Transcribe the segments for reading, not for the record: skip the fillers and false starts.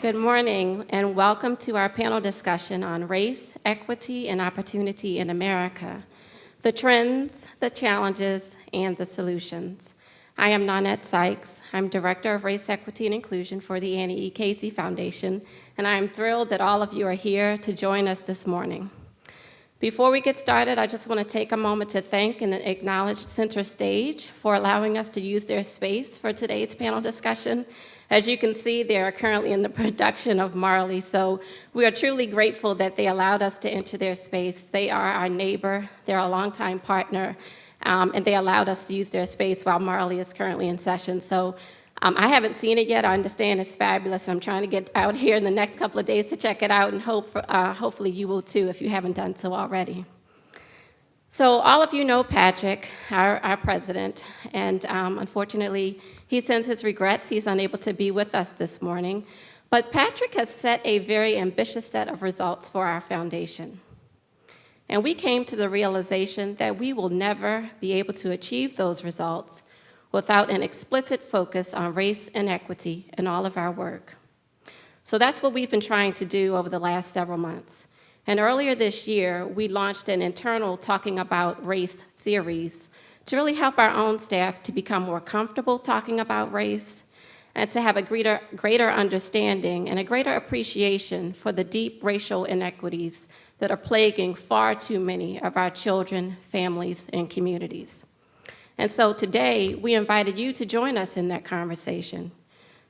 Good morning, and welcome to our panel discussion on race, equity, and opportunity in America, the trends, the challenges, and the solutions. I am Nonet Sykes. I'm Director of Race, Equity, and Inclusion for the Annie E. Casey Foundation, and I am thrilled that all of you are here to join us this morning. Before we get started, I just want to take a moment to thank and acknowledge Center Stage for allowing us to use their space for today's panel discussion. As you can see, they are currently in the production of Marley, so we are truly grateful that they allowed us to enter their space. They are our neighbor, they're a longtime partner, and they allowed us to use their space while Marley is currently in session. So I haven't seen it yet. I understand it's fabulous. I'm trying to get out here in the next couple of days to check it out, and hopefully you will too if you haven't done so already. So all of you know Patrick, our president, and unfortunately, he sends his regrets. He's unable to be with us this morning. But Patrick has set a very ambitious set of results for our foundation. And we came to the realization that we will never be able to achieve those results without an explicit focus on race and equity in all of our work. So that's what we've been trying to do over the last several months. And earlier this year, we launched an internal Talking About Race series to really help our own staff to become more comfortable talking about race and to have a greater understanding and a greater appreciation for the deep racial inequities that are plaguing far too many of our children, families, and communities. And so today, we invited you to join us in that conversation,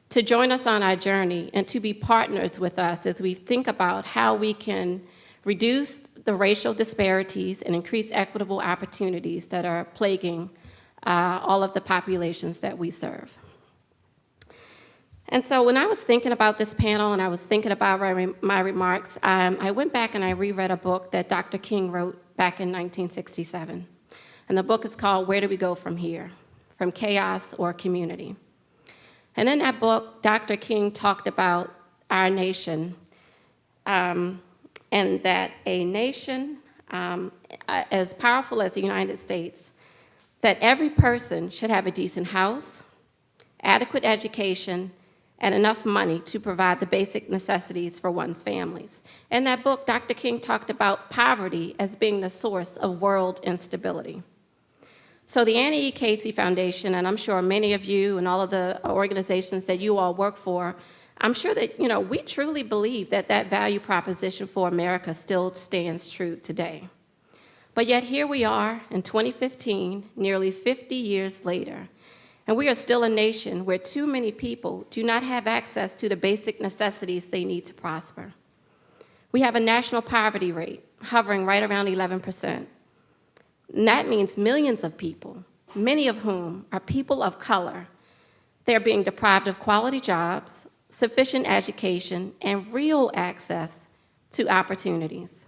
to join us on our journey, and to be partners with us as we think about how we can reduce the racial disparities and increase equitable opportunities that are plaguing all of the populations that we serve. And so when I was thinking about this panel and I was thinking about my remarks, I went back and I reread a book that Dr. King wrote back in 1967. And the book is called Where Do We Go From Here? From Chaos or Community. And in that book, Dr. King talked about our nation and that a nation as powerful as the United States, that every person should have a decent house, adequate education, and enough money to provide the basic necessities for one's families. In that book, Dr. King talked about poverty as being the source of world instability. So the Annie E. Casey Foundation, and I'm sure many of you and all of the organizations that you all work for, I'm sure that we truly believe that that value proposition for America still stands true today. But yet here we are in 2015, nearly 50 years later, and we are still a nation where too many people do not have access to the basic necessities they need to prosper. We have a national poverty rate hovering right around 11%. And that means millions of people, many of whom are people of color, they're being deprived of quality jobs, sufficient education, and real access to opportunities.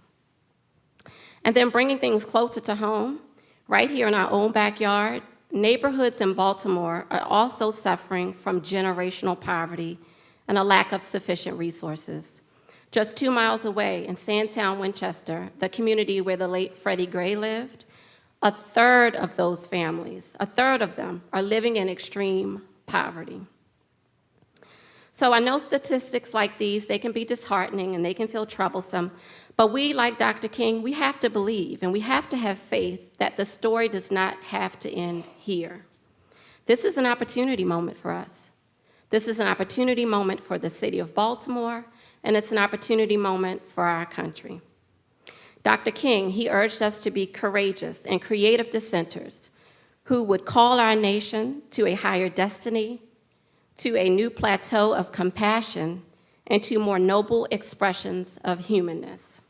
And then bringing things closer to home, right here in our own backyard, neighborhoods in Baltimore are also suffering from generational poverty and a lack of sufficient resources. Just 2 miles away in Sandtown, Winchester, the community where the late Freddie Gray lived, a third of those families, a third of them, are living in extreme poverty. So I know statistics like these, they can be disheartening and they can feel troublesome, but we, like Dr. King, we have to believe and we have to have faith that the story does not have to end here. This is an opportunity moment for us. This is an opportunity moment for the city of Baltimore, and it's an opportunity moment for our country. Dr. King, he urged us to be courageous and creative dissenters who would call our nation to a higher destiny, to a new plateau of compassion, and to more noble expressions of humanness.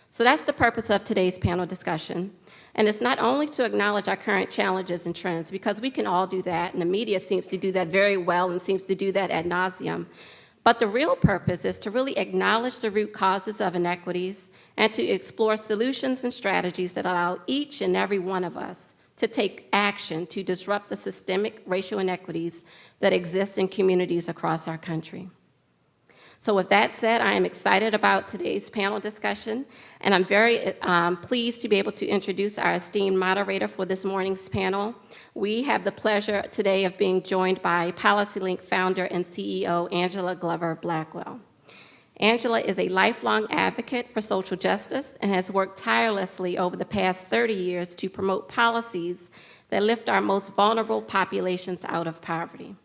So that's the purpose of today's panel discussion. And it's not only to acknowledge our current challenges and trends, because we can all do that, and the media seems to do that very well and seems to do that ad nauseum, but the real purpose is to really acknowledge the root causes of inequities and to explore solutions and strategies that allow each and every one of us to take action to disrupt the systemic racial inequities that exist in communities across our country. So with that said, I am excited about today's panel discussion, and I'm very pleased to be able to introduce our esteemed moderator for this morning's panel. We have the pleasure today of being joined by PolicyLink founder and CEO Angela Glover Blackwell. Angela is a lifelong advocate for social justice and has worked tirelessly over the past 30 years to promote policies that lift our most vulnerable populations out of poverty.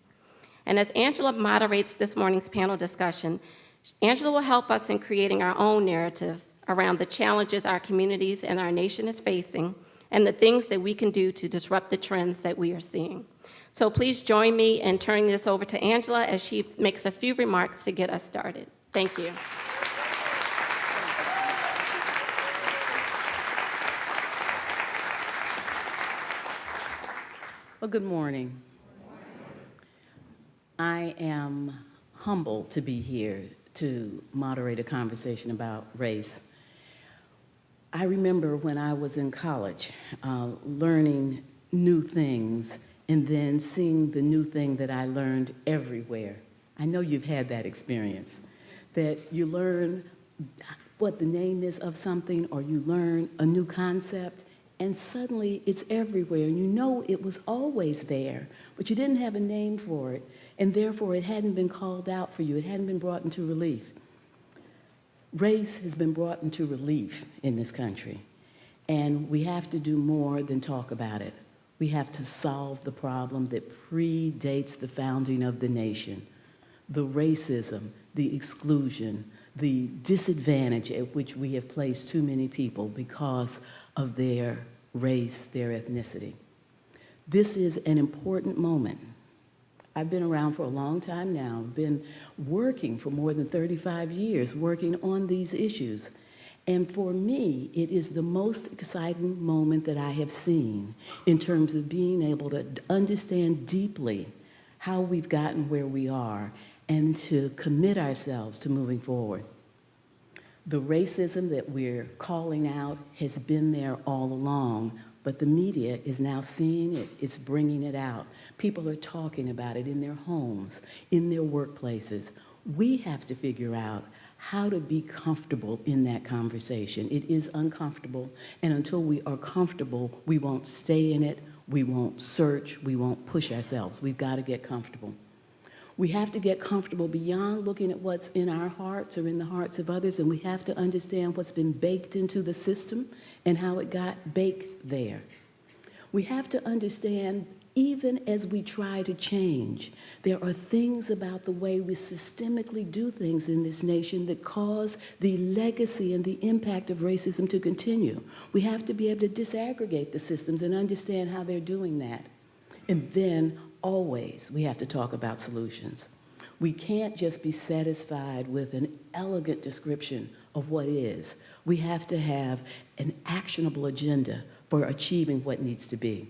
And as Angela moderates this morning's panel discussion, Angela will help us in creating our own narrative around the challenges our communities and our nation is facing and the things that we can do to disrupt the trends that we are seeing. So please join me in turning this over to Angela as she makes a few remarks to get us started. Thank you. Well, good morning. I am humbled to be here to moderate a conversation about race. I remember when I was in college, learning new things and then seeing the new thing that I learned everywhere. I know you've had that experience, that you learn what the name is of something or you learn a new concept and suddenly it's everywhere and you know it was always there, but you didn't have a name for it. And therefore, it hadn't been called out for you. It hadn't been brought into relief. Race has been brought into relief in this country, and we have to do more than talk about it. We have to solve the problem that predates the founding of the nation, the racism, the exclusion, the disadvantage at which we have placed too many people because of their race, their ethnicity. This is an important moment. I've been around for a long time now. I've been working for more than 35 years, working on these issues. And for me, it is the most exciting moment that I have seen in terms of being able to understand deeply how we've gotten where we are and to commit ourselves to moving forward. The racism that we're calling out has been there all along, but the media is now seeing it, it's bringing it out. People are talking about it in their homes, in their workplaces. We have to figure out how to be comfortable in that conversation. It is uncomfortable, and until we are comfortable, we won't stay in it, we won't search, we won't push ourselves. We've got to get comfortable. We have to get comfortable beyond looking at what's in our hearts or in the hearts of others, and we have to understand what's been baked into the system and how it got baked there. We have to understand, even as we try to change, there are things about the way we systemically do things in this nation that cause the legacy and the impact of racism to continue. We have to be able to disaggregate the systems and understand how they're doing that. And then always we have to talk about solutions. We can't just be satisfied with an elegant description of what is. We have to have an actionable agenda for achieving what needs to be.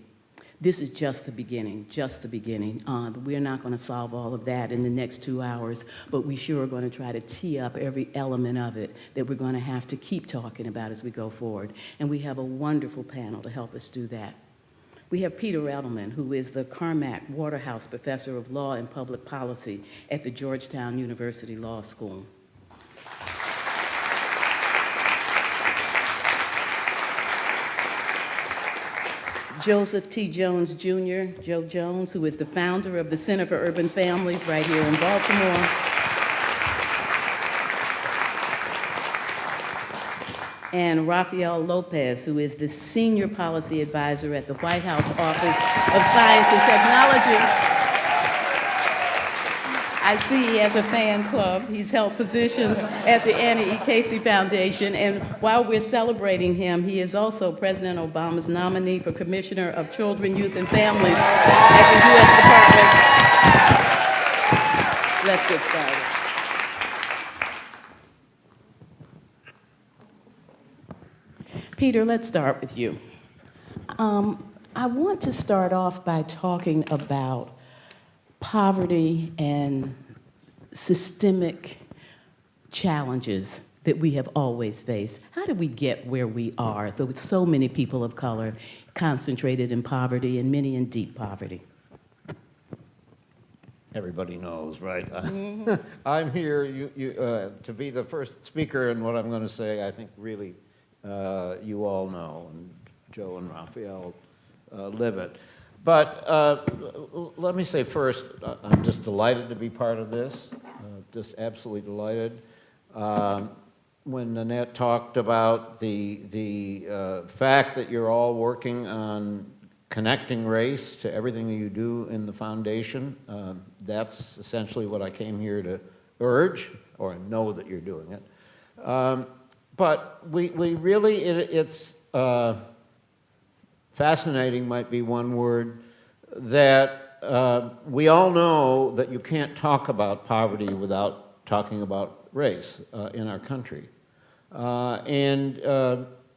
This is just the beginning, just the beginning. We're not going to solve all of that in the next 2 hours, but we sure are going to try to tee up every element of it that we're going to have to keep talking about as we go forward. And we have a wonderful panel to help us do that. We have Peter Edelman, who is the Carmack Waterhouse Professor of Law and Public Policy at the Georgetown University Law School. Joseph T. Jones, Jr., Joe Jones, who is the founder of the Center for Urban Families right here in Baltimore. And Rafael Lopez, who is the Senior Policy Advisor at the White House Office of Science and Technology. I see he has a fan club. He's held positions at the Annie E. Casey Foundation, and while we're celebrating him, he is also President Obama's nominee for Commissioner of Children, Youth, and Families at the U.S. Department. Let's get started. Peter, let's start with you. I want to start off by talking about poverty and systemic challenges that we have always faced. How did we get where we are, though with so many people of color concentrated in poverty and many in deep poverty? everybody knows, right? I'm here to be the first speaker, and what I'm going to say, I think really you all know, and Joe and Raphael live it. But let me say first, I'm just delighted to be part of this, just absolutely delighted. When Nonet talked about the fact that you're all working on connecting race to everything that you do in the foundation, that's essentially what I came here to urge, or know that you're doing it. But we really, it's fascinating might be one word, that we all know that you can't talk about poverty without talking about race in our country.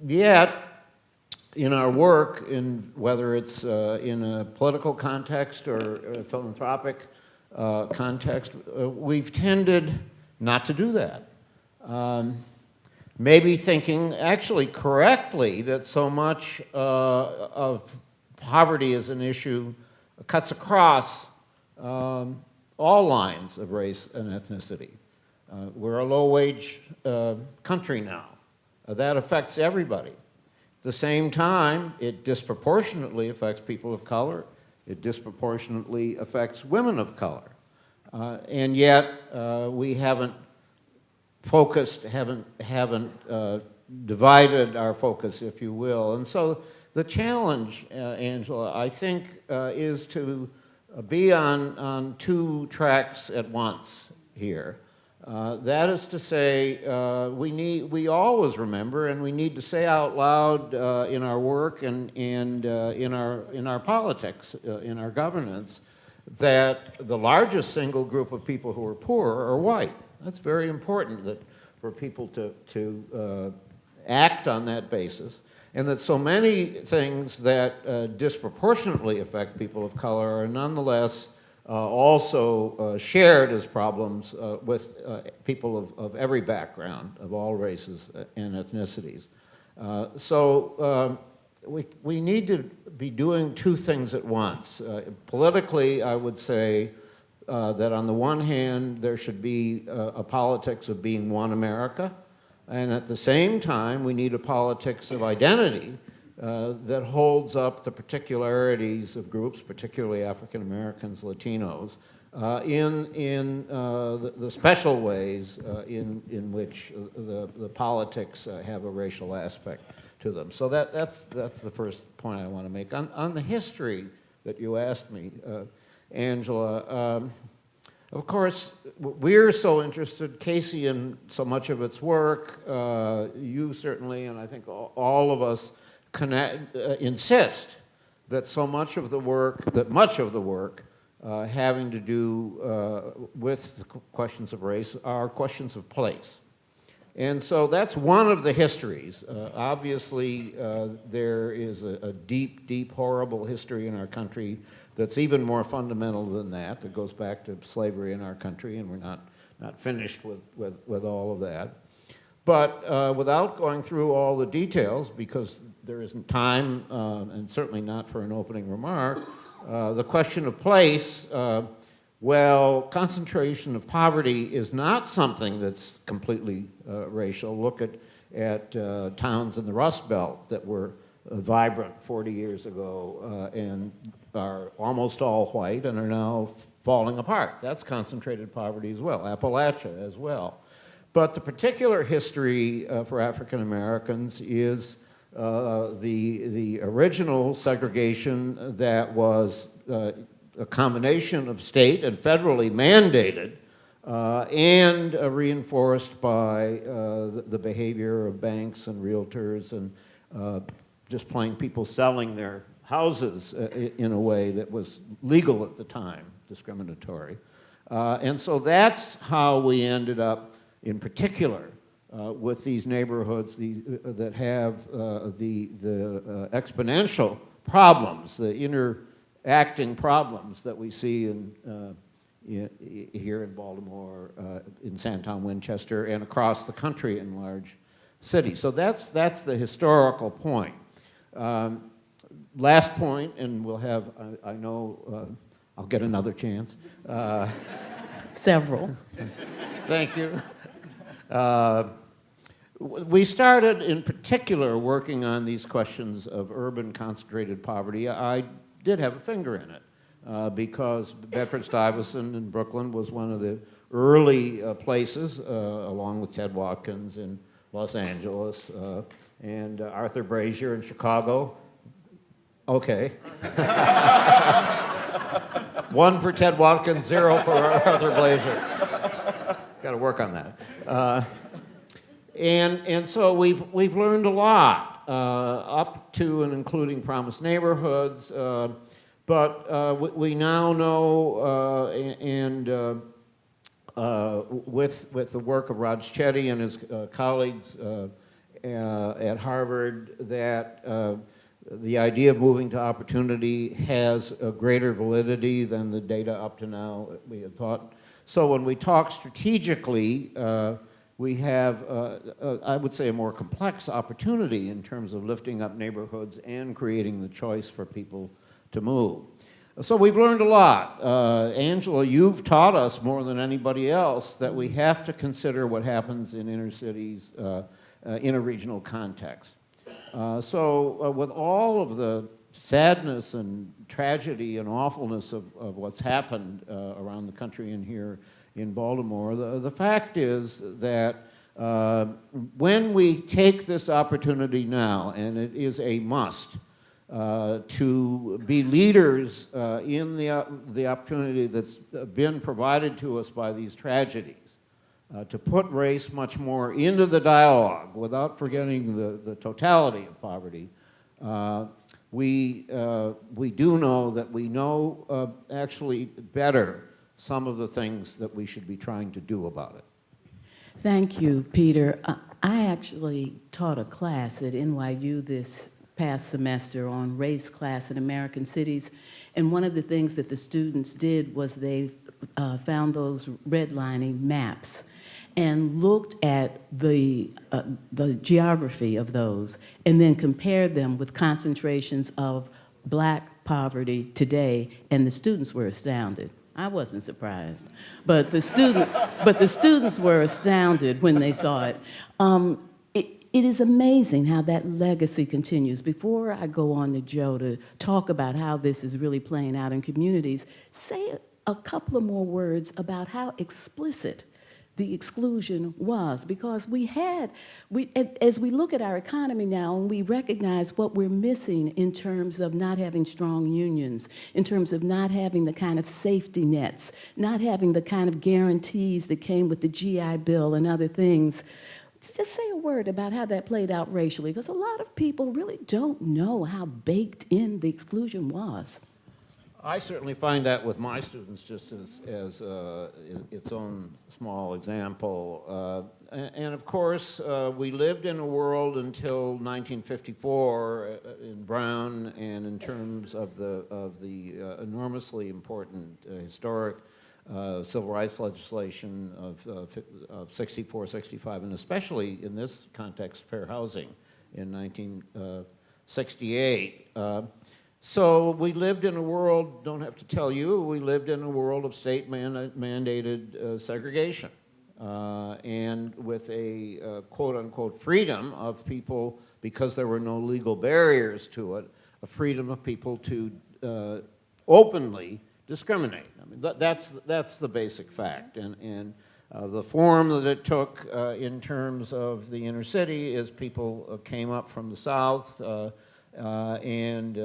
Yet, in our work, whether it's in a political context or a philanthropic context, we've tended not to do that. Maybe thinking, actually correctly, that so much of poverty as an issue cuts across all lines of race and ethnicity. We're a low-wage country now. That affects everybody. At the same time, it disproportionately affects people of color. It disproportionately affects women of color. And yet, we haven't focused, haven't divided our focus, if you will. And so the challenge, Angela, I think, is to be on two tracks at once here. That is to say, we always remember, and we need to say out loud in our work and in our politics, in our governance, that the largest single group of people who are poor are white. That's very important that for people to act on that basis, and that so many things that disproportionately affect people of color are nonetheless also shared as problems with people of every background, of all races and ethnicities. So we need to be doing two things at once. Politically, I would say that on the one hand, there should be a politics of being one America, and at the same time, we need a politics of identity that holds up the particularities of groups, particularly African Americans, Latinos, in the special ways in which the politics have a racial aspect to them. So that's the first point I want to make. On the history that you asked me, Angela, of course, we're so interested, Casey, in so much of its work, you certainly, and I think all of us insist that much of the work having to do with the questions of race are questions of place. And so that's one of the histories. Obviously, there is a deep, deep, horrible history in our country that's even more fundamental than that goes back to slavery in our country, and we're not finished with all of that. But without going through all the details, because there isn't time, and certainly not for an opening remark, the question of place, well, concentration of poverty is not something that's completely racial. Look at towns in the Rust Belt that were vibrant 40 years ago and are almost all white and are now falling apart. That's concentrated poverty as well, Appalachia as well. But the particular history for African Americans is the original segregation that was a combination of state and federally mandated and reinforced by the behavior of banks and realtors and just plain people selling their houses in a way that was legal at the time, discriminatory. And so that's how we ended up, in particular, with these neighborhoods that have the exponential problems, the interacting problems that we see here in Baltimore, in Sandtown, Winchester, and across the country in large cities. So that's the historical point. Last point, and we'll have, I know, I'll get another chance. Several. Thank you. We started, in particular, working on these questions of urban concentrated poverty. I did have a finger in it because Bedford-Stuyvesant in Brooklyn was one of the early places, along with Ted Watkins in Los Angeles and Arthur Brazier in Chicago. Okay. 1 for Ted Watkins, 0 for Arthur Brazier. Got to work on that. And so we've learned a lot, up to and including promised neighborhoods, but we now know, with the work of Raj Chetty and his colleagues at Harvard, that the idea of moving to opportunity has a greater validity than the data up to now we had thought. So when we talk strategically, we have, I would say, a more complex opportunity in terms of lifting up neighborhoods and creating the choice for people to move. So we've learned a lot. Angela, you've taught us more than anybody else that we have to consider what happens in inner cities in a regional context. So with all of the sadness and tragedy and awfulness of what's happened around the country and here in Baltimore, the fact is that when we take this opportunity now, and it is a must, to be leaders in the opportunity that's been provided to us by these tragedies, to put race much more into the dialogue without forgetting the totality of poverty, we do know that we know actually better some of the things that we should be trying to do about it. Thank you, Peter. I actually taught a class at NYU this past semester on race, class, in American cities, and one of the things that the students did was they found those redlining maps and looked at the geography of those and then compared them with concentrations of Black poverty today, and the students were astounded. I wasn't surprised, but the students were astounded when they saw it. It is amazing how that legacy continues. Before I go on to Joe to talk about how this is really playing out in communities, say a couple of more words about how explicit the exclusion was, because as we look at our economy now and we recognize what we're missing in terms of not having strong unions, in terms of not having the kind of safety nets, not having the kind of guarantees that came with the GI Bill and other things, just say a word about how that played out racially, because a lot of people really don't know how baked in the exclusion was. I certainly find that with my students, just as its own small example. And of course, we lived in a world until 1954 in Brown, and in terms of the enormously important historic civil rights legislation of 64, 65, and especially in this context, fair housing in 1968. So we lived in a world, don't have to tell you, we lived in a world of state mandated segregation and with a quote-unquote freedom of people, because there were no legal barriers to it, a freedom of people to openly discriminate. I mean, that's the basic fact. And the form that it took in terms of the inner city is people came up from the South and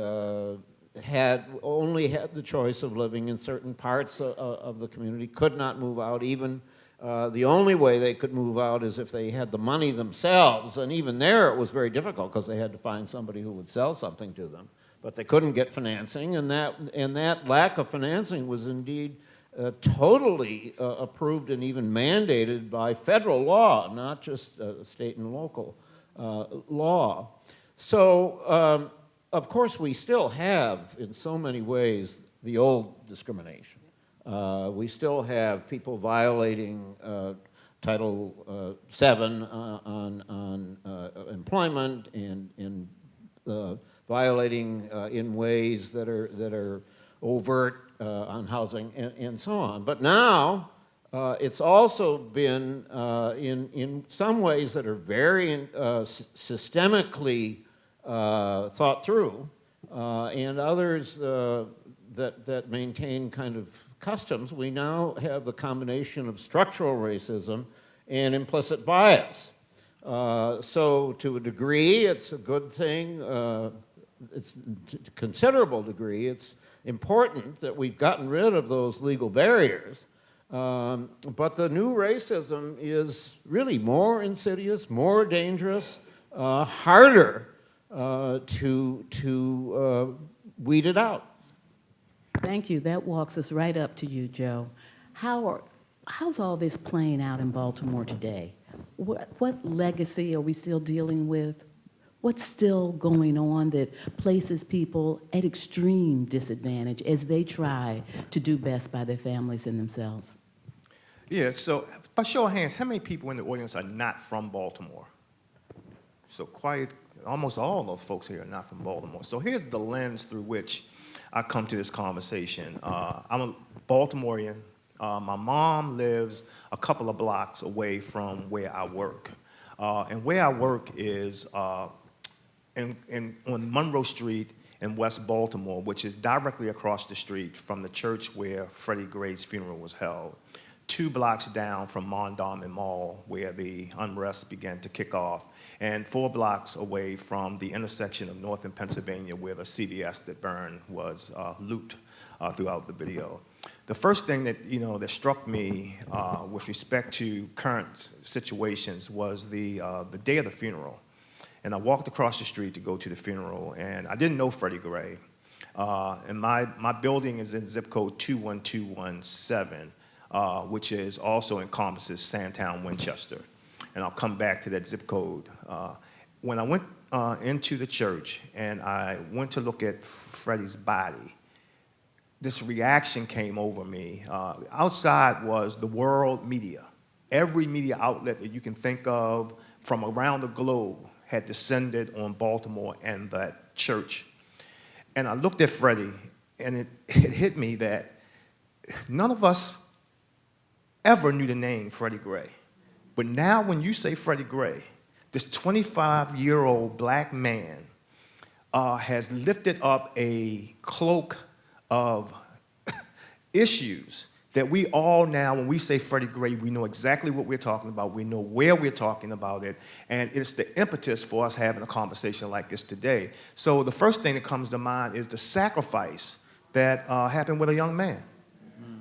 only had the choice of living in certain parts of the community, could not move out. Even the only way they could move out is if they had the money themselves, and even there it was very difficult because they had to find somebody who would sell something to them. But they couldn't get financing, and that lack of financing was indeed totally approved and even mandated by federal law, not just state and local law. So, of course, we still have, in so many ways, the old discrimination. We still have people violating Title VII on employment and violating in ways that are overt on housing and so on. But now it's also been in some ways that are very systemically thought through, and others that maintain kind of customs. We now have the combination of structural racism and implicit bias. So to a degree, it's a good thing. It's to a considerable degree, it's important that we've gotten rid of those legal barriers. But the new racism is really more insidious, more dangerous, harder to weed it out. Thank you. That walks us right up to you, Joe. How's all this playing out in Baltimore today? What legacy are we still dealing with? What's still going on that places people at extreme disadvantage as they try to do best by their families and themselves? Yeah, so by show of hands, how many people in the audience are not from Baltimore? So almost all of those folks here are not from Baltimore. So here's the lens through which I come to this conversation. I'm a Baltimorean. My mom lives a couple of blocks away from where I work. And where I work is on Monroe Street in West Baltimore, which is directly across the street from the church where Freddie Gray's funeral was held. 2 blocks down from Mondawmin Mall, where the unrest began to kick off, and 4 blocks away from the intersection of North and Pennsylvania, where the CVS that burned was looped throughout the video. The first thing that that struck me with respect to current situations was the day of the funeral, and I walked across the street to go to the funeral, and I didn't know Freddie Gray, and my building is in zip code 21217. Which is also encompasses Sandtown, Winchester. And I'll come back to that zip code. When I went into the church and I went to look at Freddie's body, this reaction came over me. Outside was the world media. Every media outlet that you can think of from around the globe had descended on Baltimore and that church. And I looked at Freddie, and it hit me that none of us ever knew the name Freddie Gray. But now when you say Freddie Gray, this 25-year-old black man has lifted up a cloak of issues that we all now, when we say Freddie Gray, we know exactly what we're talking about, we know where we're talking about it, and it's the impetus for us having a conversation like this today. So the first thing that comes to mind is the sacrifice that happened with a young man,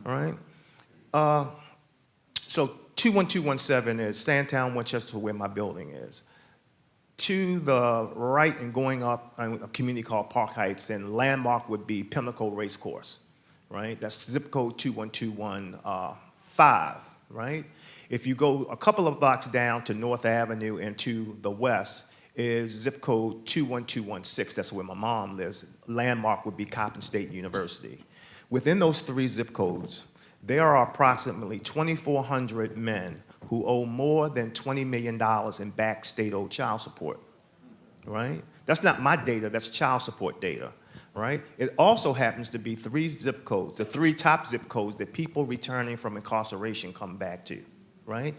all right? So 21217 is Sandtown, Winchester, where my building is. To the right and going up a community called Park Heights, and landmark would be Pimlico Race Course, right? That's zip code 21215, right? If you go a couple of blocks down to North Avenue and to the west is zip code 21216. That's where my mom lives. Landmark would be Coppin State University. Within those 3 zip codes, there are approximately 2,400 men who owe more than $20 million in back state-owed child support, right? That's not my data, that's child support data, right? It also happens to be 3 zip codes, the 3 top zip codes that people returning from incarceration come back to, right?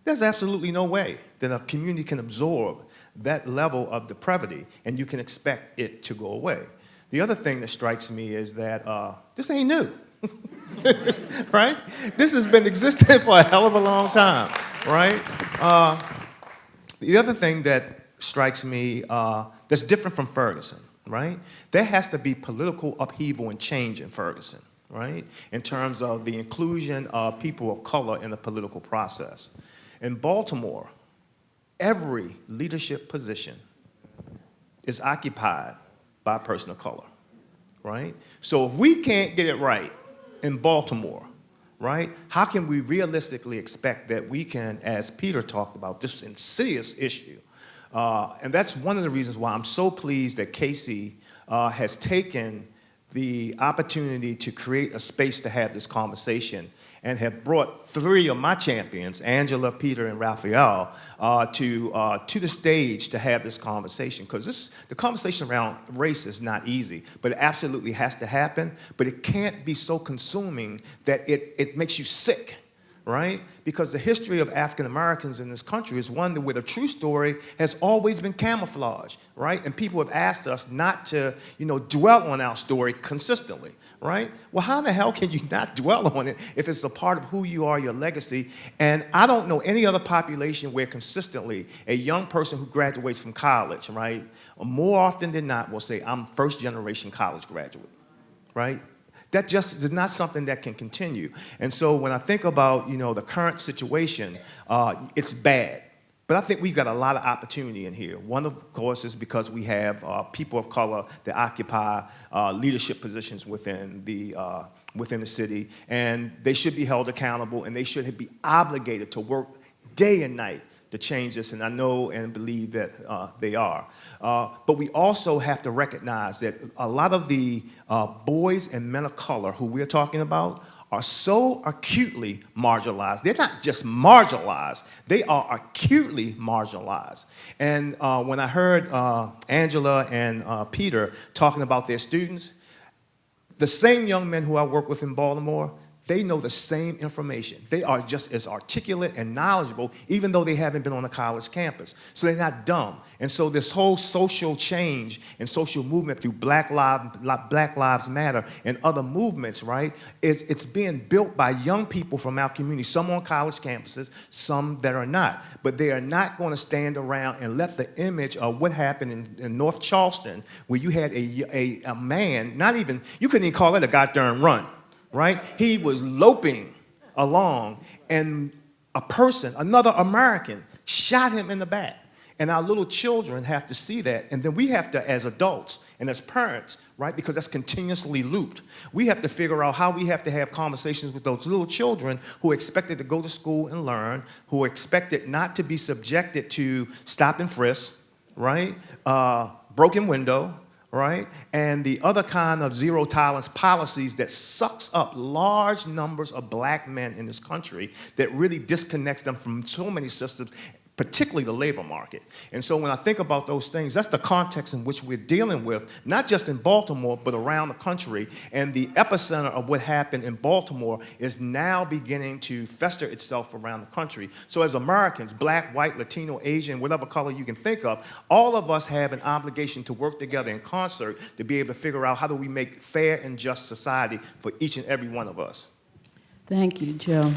There's absolutely no way that a community can absorb that level of depravity and you can expect it to go away. The other thing that strikes me is that this ain't new. Right? This has been existing for a hell of a long time, right? The other thing that strikes me that's different from Ferguson, right? There has to be political upheaval and change in Ferguson, right? In terms of the inclusion of people of color in the political process. In Baltimore, every leadership position is occupied by a person of color, right? So if we can't get it right in Baltimore, right, how can we realistically expect that we can, as Peter talked about, this insidious issue? And that's one of the reasons why I'm so pleased that Casey has taken the opportunity to create a space to have this conversation and have brought 3 of my champions, Angela, Peter, and Raphael, to the stage to have this conversation. Because the conversation around race is not easy, but it absolutely has to happen. But it can't be so consuming that it makes you sick, right? Because the history of African Americans in this country is one where the true story has always been camouflaged, right? And people have asked us not to, dwell on our story consistently, right? Well, how the hell can you not dwell on it if it's a part of who you are, your legacy? And I don't know any other population where consistently a young person who graduates from college, right, more often than not will say, I'm first-generation college graduate, right? That just is not something that can continue. And so when I think about, the current situation, it's bad. But I think we've got a lot of opportunity in here. One, of course, is because we have people of color that occupy leadership positions within the city, and they should be held accountable, and they should be obligated to work day and night to change this, and I know and believe that they are. But we also have to recognize that a lot of the boys and men of color who we're talking about are so acutely marginalized. They're not just marginalized, they are acutely marginalized. And when I heard Angela and Peter talking about their students, the same young men who I work with in Baltimore, they know the same information. They are just as articulate and knowledgeable, even though they haven't been on a college campus. So they're not dumb. And so this whole social change and social movement through Black Lives Matter and other movements, right, it's being built by young people from our community, some on college campuses, some that are not. But they are not going to stand around and let the image of what happened in North Charleston, where you had a man, you couldn't even call it a goddamn run. Right? He was loping along, and a person, another American, shot him in the back. And our little children have to see that, and then we have to, as adults and as parents, right, because that's continuously looped, we have to figure out how we have to have conversations with those little children who are expected to go to school and learn, who are expected not to be subjected to stop and frisk, right, broken window, right? And the other kind of zero tolerance policies that sucks up large numbers of black men in this country that really disconnects them from so many systems, particularly the labor market. And so when I think about those things, that's the context in which we're dealing with, not just in Baltimore, but around the country. And the epicenter of what happened in Baltimore is now beginning to fester itself around the country. So as Americans, black, white, Latino, Asian, whatever color you can think of, all of us have an obligation to work together in concert to be able to figure out how do we make fair and just society for each and every one of us. Thank you, Joe.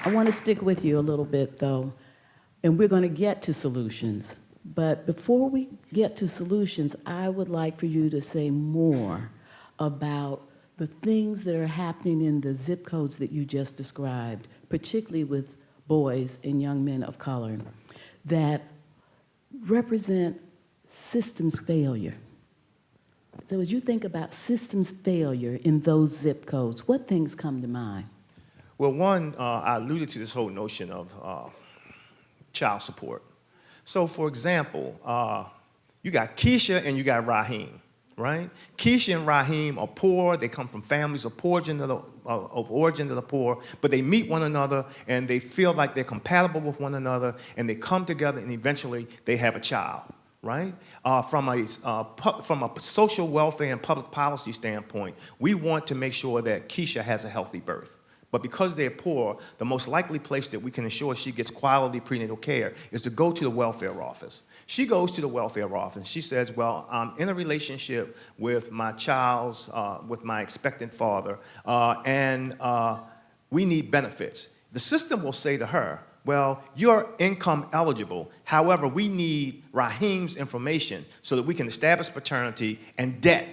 I want to stick with you a little bit, though, and we're going to get to solutions. But before we get to solutions, I would like for you to say more about the things that are happening in the zip codes that you just described, particularly with boys and young men of color, that represent systems failure. So as you think about systems failure in those zip codes, what things come to mind? Well, one, I alluded to this whole notion of child support. So, for example, you got Keisha and you got Raheem, right? Keisha and Raheem are poor. They come from families of origin of the poor, but they meet one another and they feel like they're compatible with one another, and they come together and eventually they have a child. Right? From a social welfare and public policy standpoint, we want to make sure that Keisha has a healthy birth. But because they're poor, the most likely place that we can ensure she gets quality prenatal care is to go to the welfare office. She goes to the welfare office. She says, well, I'm in a relationship with my with my expectant father, and we need benefits. The system will say to her, well, you're income eligible. However, we need Raheem's information so that we can establish paternity and debt.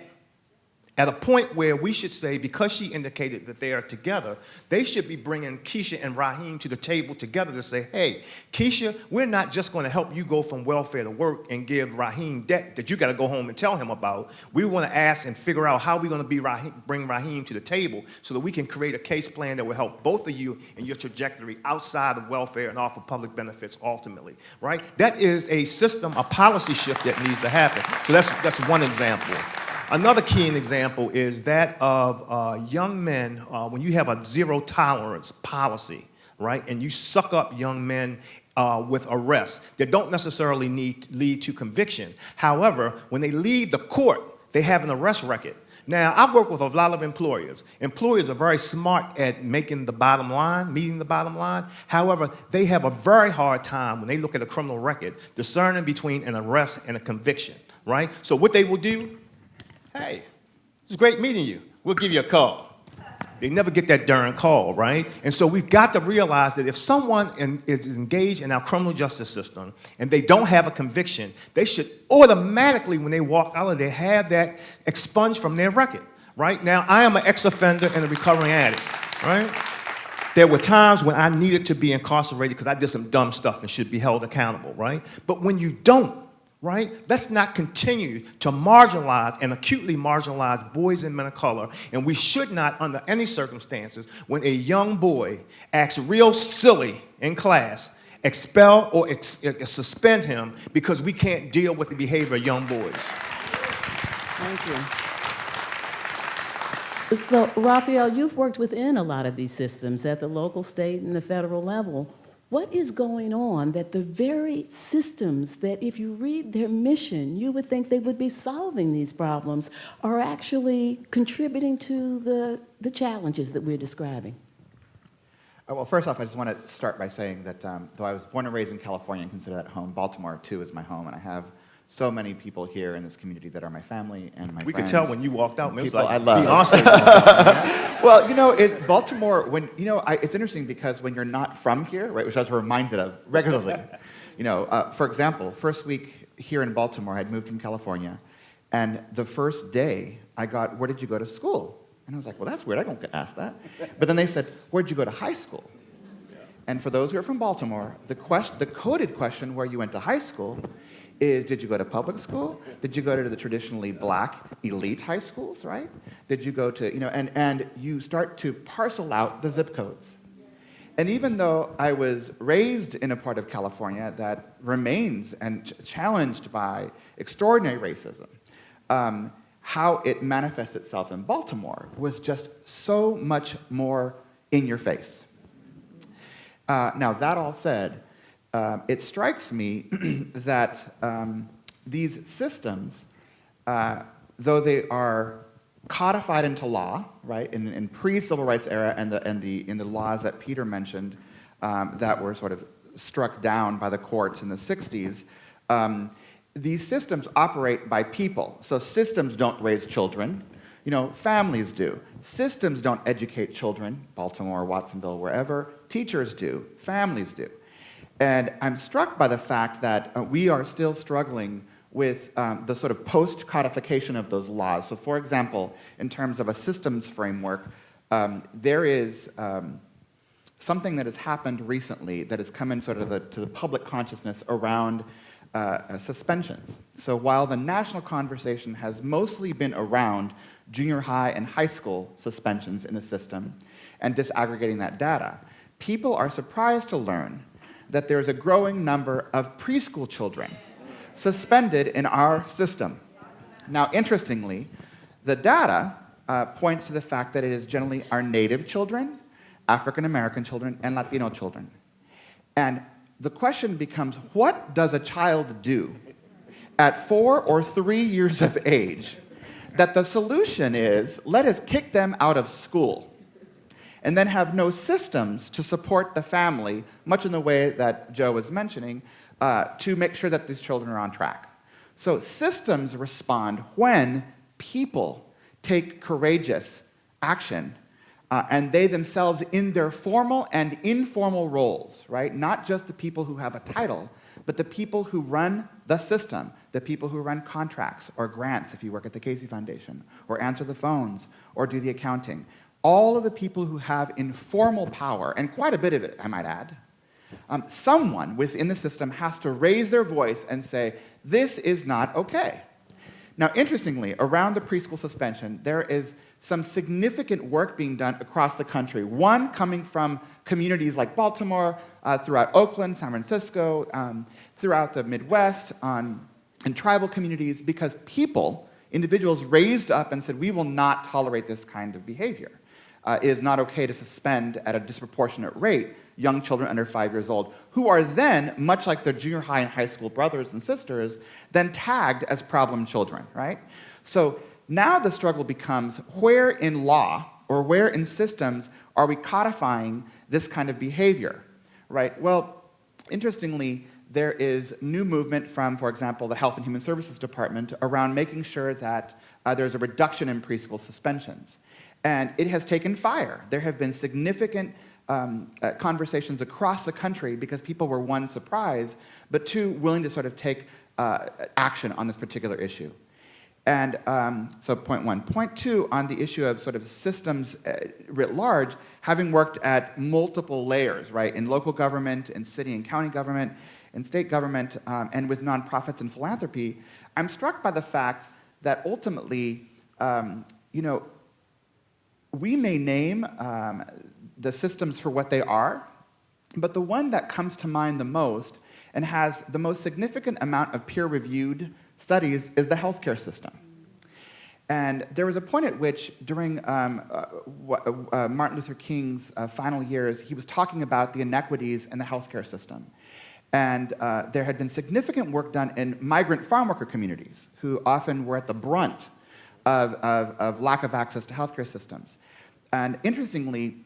At a point where we should say, because she indicated that they are together, they should be bringing Keisha and Raheem to the table together to say, hey, Keisha, we're not just going to help you go from welfare to work and give Raheem debt that you got to go home and tell him about. We want to ask and figure out how we're going to bring Raheem to the table so that we can create a case plan that will help both of you in your trajectory outside of welfare and offer public benefits ultimately, right? That is a system, a policy shift that needs to happen. So that's one example. Another key example is that of young men, when you have a zero tolerance policy, right, and you suck up young men with arrests that don't necessarily lead to conviction. However, when they leave the court, they have an arrest record. Now, I've worked with a lot of employers. Employers are very smart at meeting the bottom line. However, they have a very hard time when they look at a criminal record discerning between an arrest and a conviction, right? So what they will do, hey, it's great meeting you. We'll give you a call. They never get that darn call, right? And so we've got to realize that if someone is engaged in our criminal justice system and they don't have a conviction, they should automatically, when they walk out of there, have that expunged from their record, right? Now, I am an ex-offender and a recovering addict, right? There were times when I needed to be incarcerated because I did some dumb stuff and should be held accountable, right? But when you don't, right? Let's not continue to marginalize and acutely marginalize boys and men of color, and we should not, under any circumstances, when a young boy acts real silly in class, expel or suspend him because we can't deal with the behavior of young boys. Thank you. So, Raphael, you've worked within a lot of these systems at the local, state, and the federal level. What is going on that the very systems that, if you read their mission, you would think they would be solving these problems, are actually contributing to the challenges that we're describing? Well, first off, I just want to start by saying that though I was born and raised in California and consider that home, Baltimore, too, is my home, and I have so many people here in this community that are my family and my friends. We could tell when you walked out, man, it was People like I love. Beyonce walked out. Well, you know, in Baltimore, when it's interesting because when you're not from here, right, which I was reminded of regularly. You know, for example, first week here in Baltimore, I'd moved from California, and the first day I got, "Where did you go to school?" And I was like, "Well, that's weird. I don't get asked that." But then they said, "Where'd you go to high school?" And for those who are from Baltimore, the coded question where you went to high school is, did you go to public school? Did you go to the traditionally black elite high schools, right? Did you go to, and you start to parcel out the zip codes. And even though I was raised in a part of California that remains and challenged by extraordinary racism, how it manifests itself in Baltimore was just so much more in your face. Now, that all said, it strikes me that these systems, though they are codified into law, right, in pre-civil rights era and in the laws that Peter mentioned that were sort of struck down by the courts in the 60s, these systems operate by people. So systems don't raise children. Families do. Systems don't educate children, Baltimore, Watsonville, wherever. Teachers do. Families do. And I'm struck by the fact that we are still struggling with the sort of post-codification of those laws. So for example, in terms of a systems framework, there is something that has happened recently that has come in sort of to the public consciousness around suspensions. So while the national conversation has mostly been around junior high and high school suspensions in the system and disaggregating that data, people are surprised to learn that there's a growing number of preschool children suspended in our system. Now, interestingly, the data points to the fact that it is generally our native children, African American children, and Latino children. And the question becomes, what does a child do at 4 or 3 years of age that the solution is, let us kick them out of school and then have no systems to support the family, much in the way that Joe was mentioning, to make sure that these children are on track. So systems respond when people take courageous action, and they themselves in their formal and informal roles, right? Not just the people who have a title, but the people who run the system, the people who run contracts or grants if you work at the Casey Foundation, or answer the phones, or do the accounting, all of the people who have informal power, and quite a bit of it, I might add, someone within the system has to raise their voice and say, this is not okay. Now, interestingly, around the preschool suspension, there is some significant work being done across the country. One coming from communities like Baltimore, throughout Oakland, San Francisco, throughout the Midwest, in tribal communities, because people, individuals raised up and said, we will not tolerate this kind of behavior. It is not okay to suspend at a disproportionate rate young children under 5 years old, who are then, much like their junior high and high school brothers and sisters, then tagged as problem children, right? So now the struggle becomes, where in law or where in systems are we codifying this kind of behavior, right? Well, interestingly, there is new movement from, for example, the Health and Human Services Department around making sure that there's a reduction in preschool suspensions. And it has taken fire. There have been significant conversations across the country because people were, one, surprised, but two, willing to sort of take action on this particular issue. And so point one. Point two, on the issue of sort of systems writ large, having worked at multiple layers, right, in local government, in city and county government, in state government, and with nonprofits and philanthropy, I'm struck by the fact that ultimately, we may name the systems for what they are, but the one that comes to mind the most and has the most significant amount of peer-reviewed studies is the healthcare system. And there was a point at which, during Martin Luther King's final years, he was talking about the inequities in the healthcare system. And there had been significant work done in migrant farm worker communities, who often were at the brunt of lack of access to healthcare systems. And interestingly,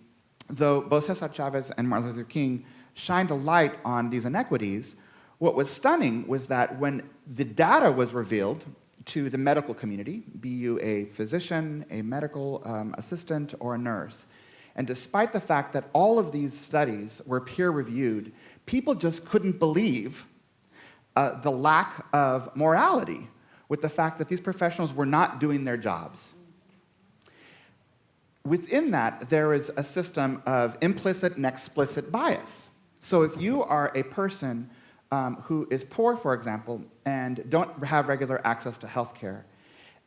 though both Cesar Chavez and Martin Luther King shined a light on these inequities, what was stunning was that when the data was revealed to the medical community, be you a physician, a medical assistant, or a nurse, and despite the fact that all of these studies were peer-reviewed, people just couldn't believe the lack of morality with the fact that these professionals were not doing their jobs. Within that, there is a system of implicit and explicit bias. So if you are a person who is poor, for example, and don't have regular access to health care,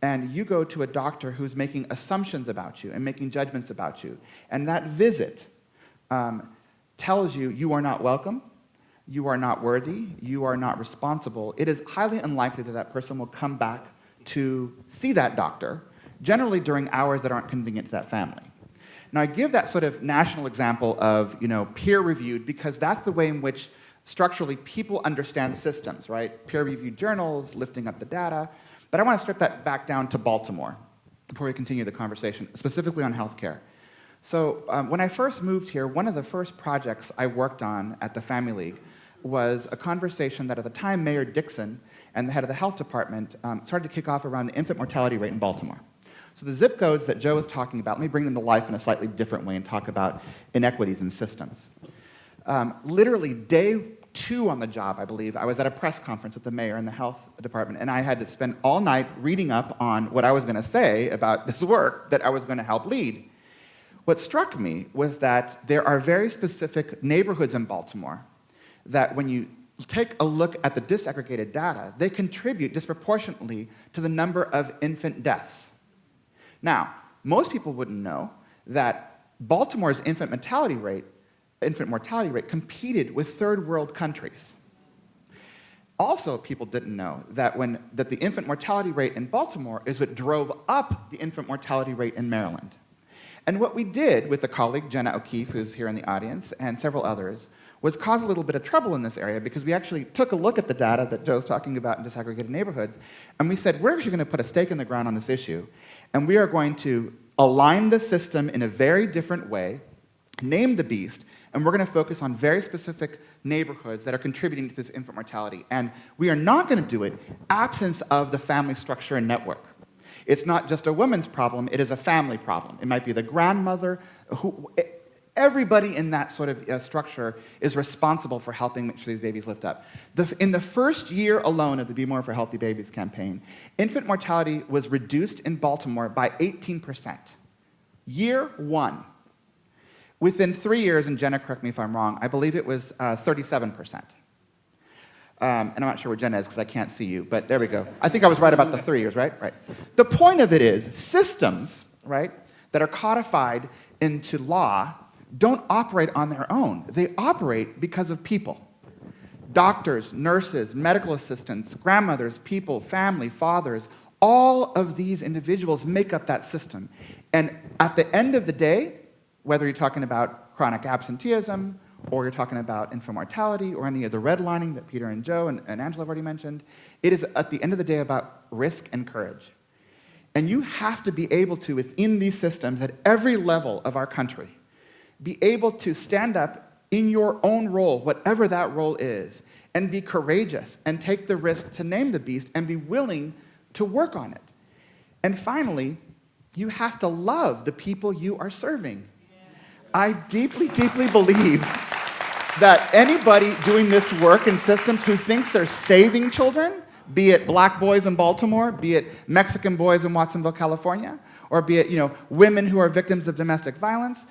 and you go to a doctor who's making assumptions about you and making judgments about you, and that visit tells you you are not welcome, you are not worthy, you are not responsible, it is highly unlikely that that person will come back to see that doctor, generally during hours that aren't convenient to that family. Now, I give that sort of national example of, peer-reviewed because that's the way in which structurally people understand systems, right? Peer-reviewed journals, lifting up the data. But I want to strip that back down to Baltimore before we continue the conversation, specifically on healthcare. So when I first moved here, one of the first projects I worked on at the Family League was a conversation that at the time Mayor Dixon and the head of the health department started to kick off around the infant mortality rate in Baltimore. So the zip codes that Joe was talking about, let me bring them to life in a slightly different way and talk about inequities in systems. Literally day 2 on the job, I believe, I was at a press conference with the mayor and the health department, and I had to spend all night reading up on what I was going to say about this work that I was going to help lead. What struck me was that there are very specific neighborhoods in Baltimore that when you take a look at the disaggregated data, they contribute disproportionately to the number of infant deaths. Now, most people wouldn't know that Baltimore's infant mortality rate competed with third world countries. Also, people didn't know that the infant mortality rate in Baltimore is what drove up the infant mortality rate in Maryland. And what we did with a colleague, Jenna O'Keefe, who's here in the audience, and several others, was cause a little bit of trouble in this area because we actually took a look at the data that Joe's talking about in disaggregated neighborhoods, and we said, we're actually going to put a stake in the ground on this issue, and we are going to align the system in a very different way, name the beast, and we're going to focus on very specific neighborhoods that are contributing to this infant mortality. And we are not going to do it absence of the family structure and network. It's not just a woman's problem, it is a family problem. It might be the grandmother who... Everybody in that sort of structure is responsible for helping make sure these babies lift up. In the first year alone of the Be More for Healthy Babies campaign, infant mortality was reduced in Baltimore by 18%. Year one. Within 3 years, and Jenna, correct me if I'm wrong, I believe it was 37%. And I'm not sure where Jenna is because I can't see you, but there we go. I think I was right about the 3 years, right? Right. The point of it is systems, right, that are codified into law don't operate on their own. They operate because of people. Doctors, nurses, medical assistants, grandmothers, people, family, fathers, all of these individuals make up that system. And at the end of the day, whether you're talking about chronic absenteeism, or you're talking about infant mortality, or any of the redlining that Peter and Joe and Angela have already mentioned, it is at the end of the day about risk and courage. And you have to be able to, within these systems, at every level of our country, be able to stand up in your own role, whatever that role is, and be courageous and take the risk to name the beast and be willing to work on it. And finally, you have to love the people you are serving. I deeply, deeply believe that anybody doing this work in systems who thinks they're saving children, be it black boys in Baltimore, be it Mexican boys in Watsonville, California, or be it, women who are victims of domestic violence,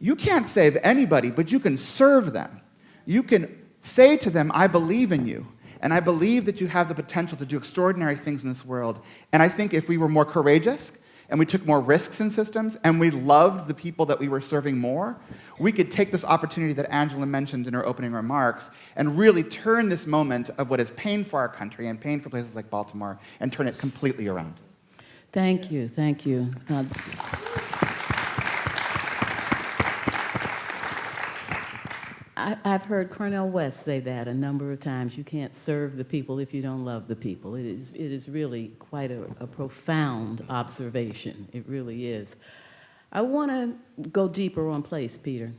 you can't save anybody, but you can serve them. You can say to them, I believe in you, and I believe that you have the potential to do extraordinary things in this world. And I think if we were more courageous, and we took more risks in systems, and we loved the people that we were serving more, we could take this opportunity that Angela mentioned in her opening remarks and really turn this moment of what is pain for our country and pain for places like Baltimore and turn it completely around. Thank you, thank you. I've heard Cornel West say that a number of times. You can't serve the people if you don't love the people. It is really quite a profound observation. It really is. I want to go deeper on place, Peter.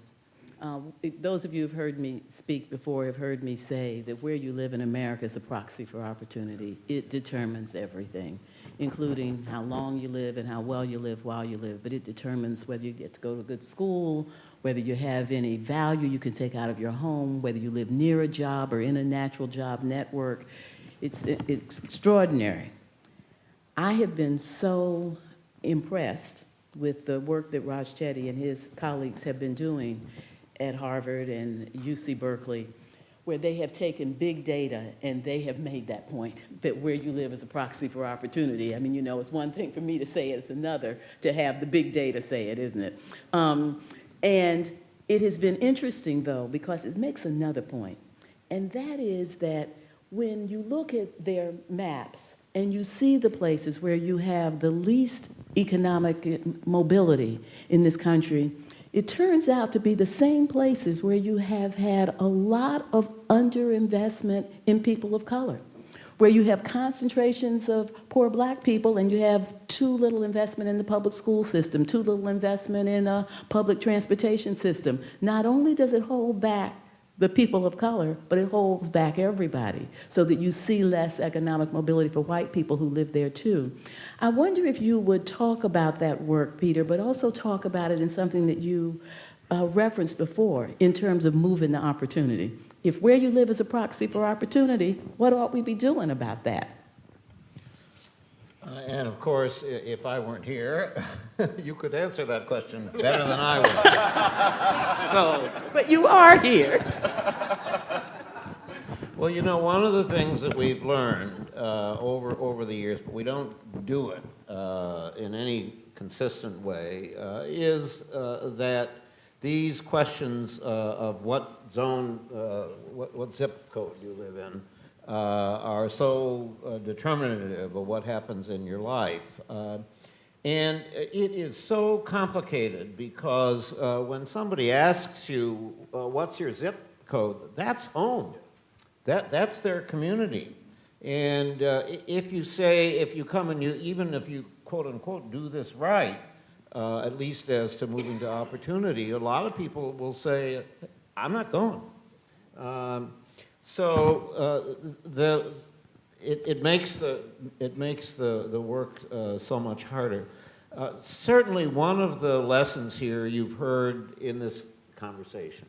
Those of you who have heard me speak before have heard me say that where you live in America is a proxy for opportunity. It determines everything, including how long you live and how well you live while you live. But it determines whether you get to go to a good school, whether you have any value you can take out of your home, whether you live near a job or in a natural job network. It's extraordinary. I have been so impressed with the work that Raj Chetty and his colleagues have been doing at Harvard and UC Berkeley, where they have taken big data and they have made that point, that where you live is a proxy for opportunity. I mean, it's one thing for me to say it, it's another to have the big data say it, isn't it? And it has been interesting, though, because it makes another point, and that is that when you look at their maps and you see the places where you have the least economic mobility in this country, it turns out to be the same places where you have had a lot of underinvestment in people of color, where you have concentrations of poor black people and you have too little investment in the public school system, too little investment in a public transportation system. Not only does it hold back the people of color, but it holds back everybody so that you see less economic mobility for white people who live there too. I wonder if you would talk about that work, Peter, but also talk about it in something that you referenced before in terms of moving the opportunity. If where you live is a proxy for opportunity, what ought we be doing about that? And of course, if I weren't here, you could answer that question better than I would. But you are here. Well, one of the things that we've learned over the years, but we don't do it in any consistent way, is that these questions of what zone, what zip code you live in, are so determinative of what happens in your life. And it is so complicated because when somebody asks you, what's your zip code, that's home. That's their community. And if you come and even if you quote unquote do this right, at least as to moving to opportunity, a lot of people will say, I'm not going. It makes the work so much harder. Certainly, one of the lessons here you've heard in this conversation.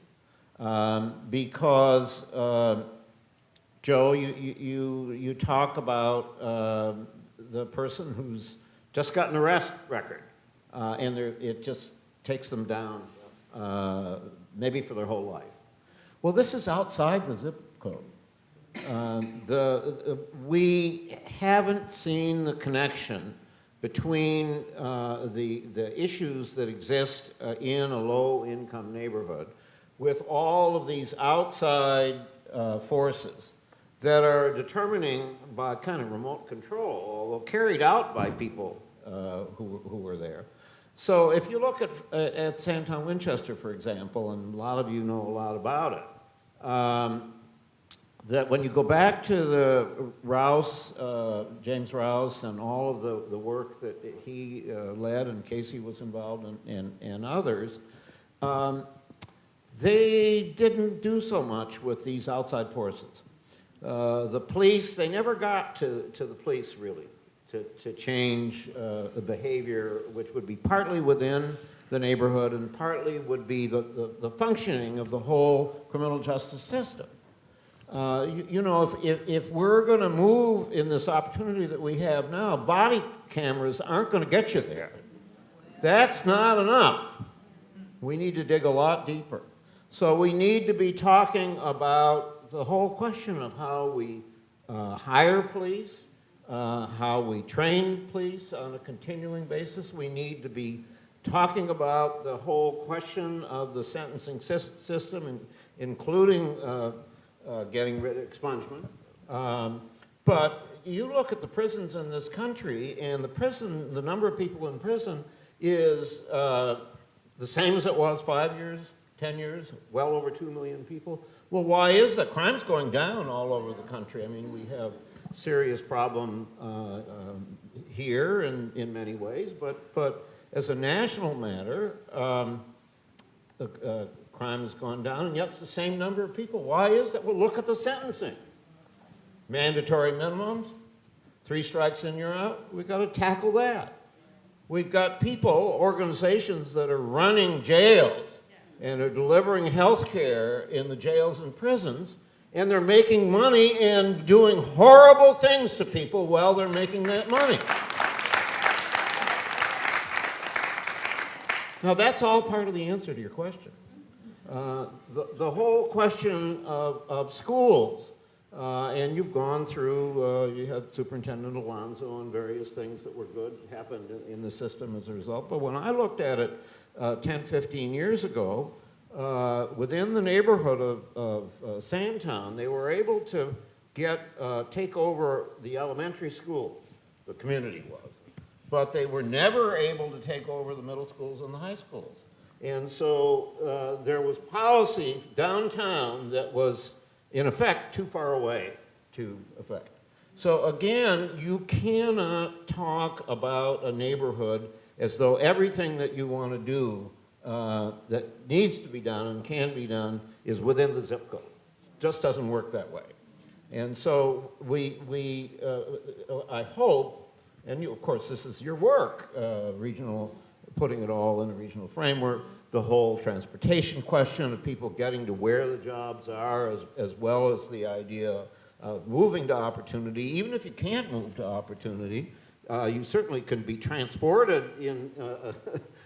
Because, Joe, you talk about the person who's just got an arrest record, and it just takes them down, maybe for their whole life. Well, this is outside the zip code. We haven't seen the connection between the issues that exist in a low-income neighborhood with all of these outside forces that are determining by kind of remote control, although carried out by people who were there. So if you look at Sandtown Winchester, for example, and a lot of you know a lot about it, that when you go back to the Rouse, James Rouse, and all of the work that he led and Casey was involved in, and others, they didn't do so much with these outside forces. The police, they never got to the police, really, to change the behavior, which would be partly within the neighborhood and partly would be the functioning of the whole criminal justice system. You know, if we're going to move in this opportunity that we have now, body cameras aren't going to get you there. That's not enough. We need to dig a lot deeper. So we need to be talking about the whole question of how we hire police, how we train police on a continuing basis. We need to be talking about the whole question of the sentencing system, including getting rid of expungement. But you look at the prisons in this country, and the number of people in prison is the same as it was 5 years, 10 years, well over 2 million people. Well, why is that? Crime's going down all over the country. I mean, we have serious problem here in many ways, but as a national matter, crime has gone down, and yet it's the same number of people. Why is that? Well, look at the sentencing. Mandatory minimums, 3 strikes and you're out. We've got to tackle that. We've got people, organizations that are running jails and are delivering health care in the jails and prisons, and they're making money and doing horrible things to people while they're making that money. Now, that's all part of the answer to your question. The whole question of schools, and you've gone through, you had Superintendent Alonso and various things that were good happened in the system as a result. But when I looked at it 10, 15 years ago, within the neighborhood of Sandtown, they were able to take over the elementary school, the community was. But they were never able to take over the middle schools and the high schools. And so there was policy downtown that was, in effect, too far away to affect. So again, you cannot talk about a neighborhood as though everything that you want to do that needs to be done and can be done is within the zip code. It just doesn't work that way. And so I hope, and of course this is your work, putting it all in a regional framework, the whole transportation question of people getting to where the jobs are, as well as the idea of moving to opportunity. Even if you can't move to opportunity, you certainly can be transported in,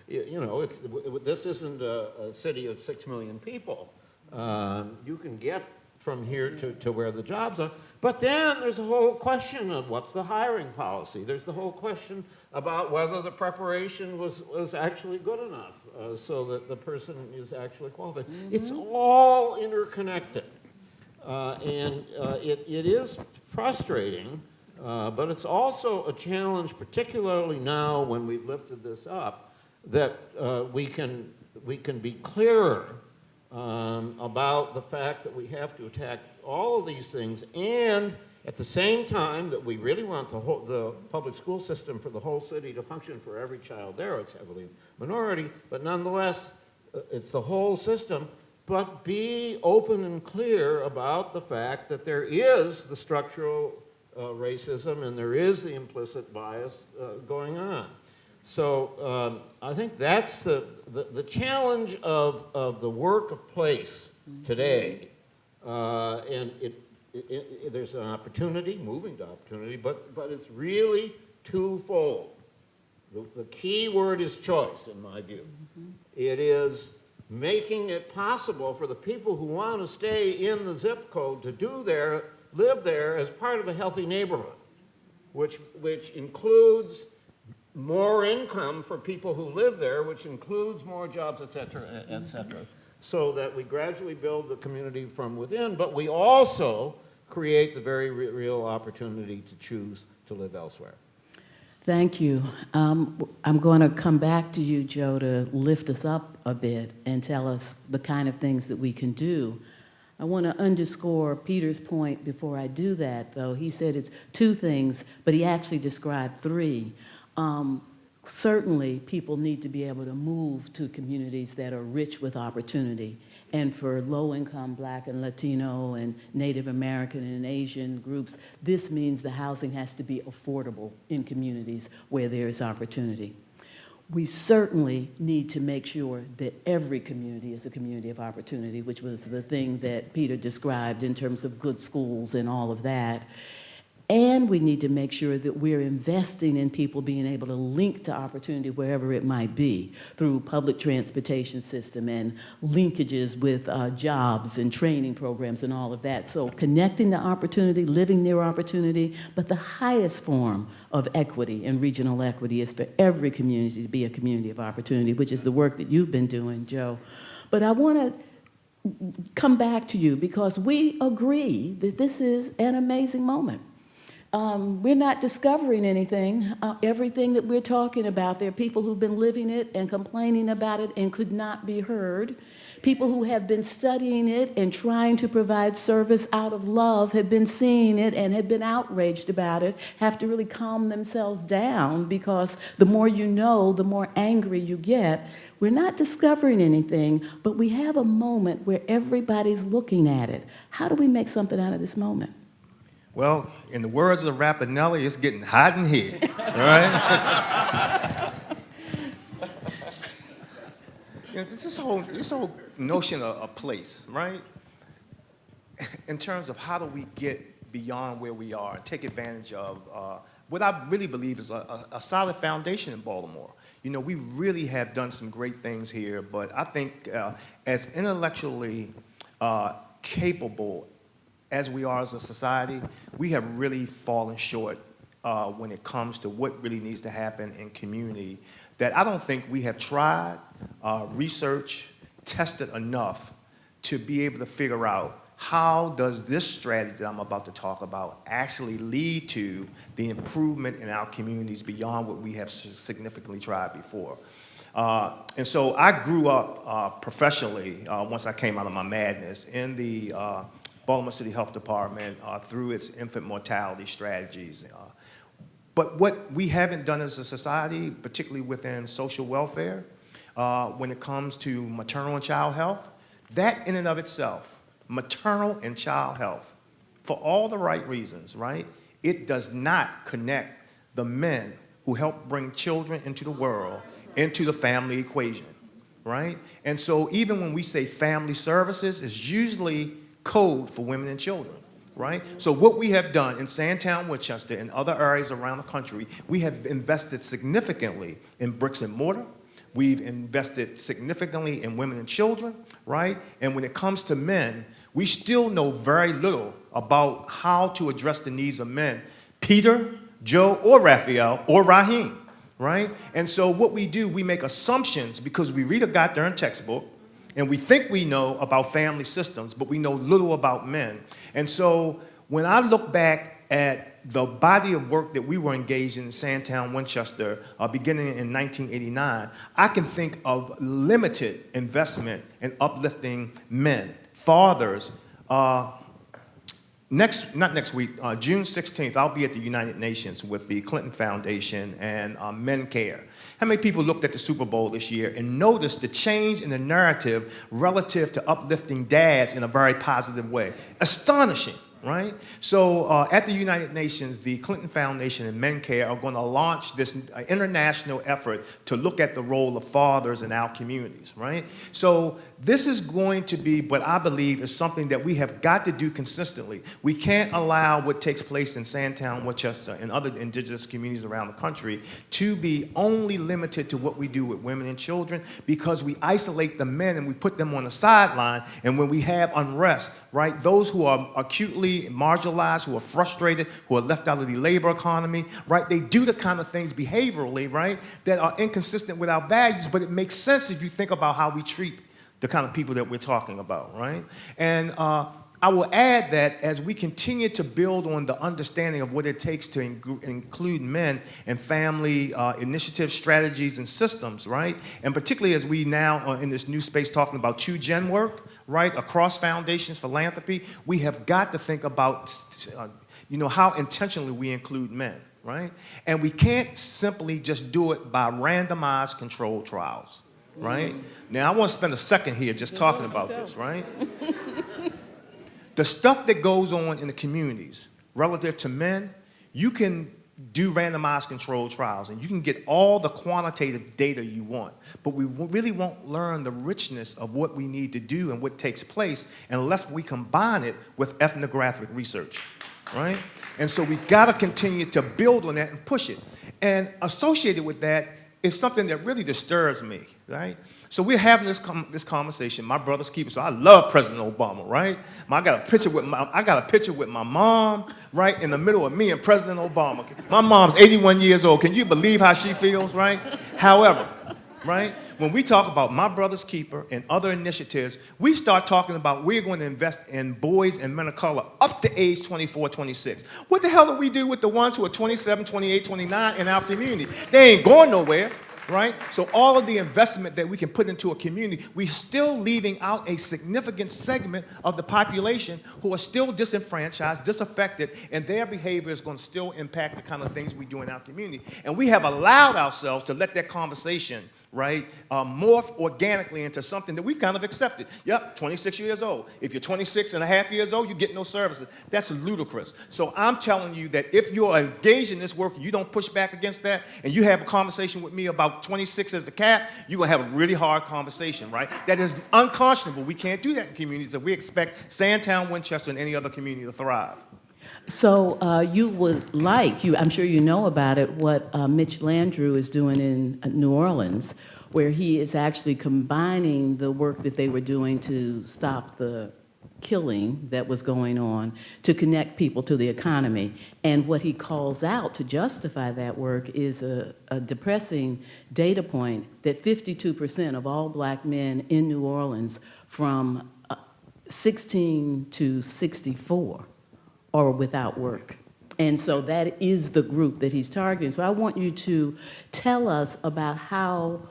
this isn't a city of 6 million people. You can get from here to where the jobs are. But then there's a whole question of what's the hiring policy. There's the whole question about whether the preparation was actually good enough so that the person is actually qualified. Mm-hmm. It's all interconnected. And it is frustrating, but it's also a challenge, particularly now when we've lifted this up, that we can be clearer about the fact that we have to attack all of these things, and at the same time that we really want the public school system for the whole city to function for every child there. It's heavily minority, but nonetheless, it's the whole system. But be open and clear about the fact that there is the structural racism and there is the implicit bias going on. So I think that's the challenge of the work of place today. And there's an opportunity, moving to opportunity, but it's really twofold. The key word is choice, in my view. It is making it possible for the people who want to stay in the zip code to live there as part of a healthy neighborhood, which includes more income for people who live there, which includes more jobs, et cetera, so that we gradually build the community from within, but we also create the very real opportunity to choose to live elsewhere. Thank you. I'm going to come back to you, Joe, to lift us up a bit and tell us the kind of things that we can do. I want to underscore Peter's point before I do that, though. He said it's two things, but he actually described three. Certainly, people need to be able to move to communities that are rich with opportunity. And for low-income Black and Latino and Native American and Asian groups, this means the housing has to be affordable in communities where there is opportunity. We certainly need to make sure that every community is a community of opportunity, which was the thing that Peter described in terms of good schools and all of that. And we need to make sure that we're investing in people being able to link to opportunity wherever it might be through public transportation system and linkages with jobs and training programs and all of that. So connecting to opportunity, living near opportunity, but the highest form of equity and regional equity is for every community to be a community of opportunity, which is the work that you've been doing, Joe. But I want to come back to you because we agree that this is an amazing moment. We're not discovering anything. Everything that we're talking about, there are people who've been living it and complaining about it and could not be heard. People who have been studying it and trying to provide service out of love have been seeing it and have been outraged about it, have to really calm themselves down because the more you know, the more angry you get. We're not discovering anything, but we have a moment where everybody's looking at it. How do we make something out of this moment? Well, in the words of Raphael, it's getting hot in here, all right? This whole notion of a place, right? In terms of how do we get beyond where we are and take advantage of what I really believe is a solid foundation in Baltimore. You know, we really have done some great things here, but I think as intellectually capable as we are as a society, we have really fallen short when it comes to what really needs to happen in community, that I don't think we have tried, researched, tested enough to be able to figure out how does this strategy that I'm about to talk about actually lead to the improvement in our communities beyond what we have significantly tried before. And so I grew up professionally, once I came out of my madness, in the Baltimore City Health Department through its infant mortality strategies. But what we haven't done as a society, particularly within social welfare, when it comes to maternal and child health, that in and of itself, maternal and child health, for all the right reasons, right? It does not connect the men who help bring children into the world into the family equation, right? And so even when we say family services, it's usually code for women and children, right? So what we have done in Sandtown, Winchester, and other areas around the country, we have invested significantly in bricks and mortar. We've invested significantly in women and children, right? And when it comes to men, we still know very little about how to address the needs of men. Peter, Joe, or Raphael, or Raheem, right? And so what we do, we make assumptions because we read a goddamn textbook, and we think we know about family systems, but we know little about men. And so when I look back at the body of work that we were engaged in Sandtown, Winchester, beginning in 1989, I can think of limited investment in uplifting men, fathers. Not next week, June 16th, I'll be at the United Nations with the Clinton Foundation and Men Care. How many people looked at the Super Bowl this year and noticed the change in the narrative relative to uplifting dads in a very positive way? Astonishing, right? So at the United Nations, the Clinton Foundation and MenCare are going to launch this international effort to look at the role of fathers in our communities, right? So this is going to be what I believe is something that we have got to do consistently. We can't allow what takes place in Sandtown, Winchester, and other indigenous communities around the country to be only limited to what we do with women and children, because we isolate the men and we put them on the sideline. And when we have unrest, right, those who are acutely marginalized, who are frustrated, who are left out of the labor economy, right, they do the kind of things behaviorally, right, that are inconsistent with our values, but it makes sense if you think about how we treat the kind of people that we're talking about, right? And I will add that as we continue to build on the understanding of what it takes to include men in family initiatives, strategies, and systems, right? And particularly as we now are in this new space talking about true gen work, right, across foundations, philanthropy, we have got to think about, how intentionally we include men, right? And we can't simply just do it by randomized controlled trials, right? Now, I want to spend a second here just talking about this, right? The stuff that goes on in the communities relative to men, you can do randomized controlled trials and you can get all the quantitative data you want, but we really won't learn the richness of what we need to do and what takes place unless we combine it with ethnographic research, right? And so we gotta continue to build on that and push it. And associated with that is something that really disturbs me, right? So we're having this conversation. My brother's keeper. So I love President Obama, right? I got a picture with my mom, right, in the middle of me and President Obama. My mom's 81 years old. Can you believe how she feels, right? However, right, when we talk about my brother's keeper and other initiatives, we start talking about we're going to invest in boys and men of color up to age 24, 26. What the hell do we do with the ones who are 27, 28, 29 in our community? They ain't going nowhere. Right? So all of the investment that we can put into a community, we're still leaving out a significant segment of the population who are still disenfranchised, disaffected, and their behavior is going to still impact the kind of things we do in our community. And we have allowed ourselves to let that conversation, right, morph organically into something that we've kind of accepted. Yep, 26 years old. If you're 26 and a half years old, you get no services. That's ludicrous. So I'm telling you that if you're engaged in this work and you don't push back against that, and you have a conversation with me about 26 as the cap, you're going to have a really hard conversation, right? That is unconscionable. We can't do that in communities that we expect Sandtown, Winchester, and any other community to thrive. So you would like, I'm sure you know about it, what Mitch Landrieu is doing in New Orleans, where he is actually combining the work that they were doing to stop the killing that was going on to connect people to the economy. And what he calls out to justify that work is a depressing data point that 52% of all black men in New Orleans from 16 to 64 or without work. And so that is the group that he's targeting. So I want you to tell us about how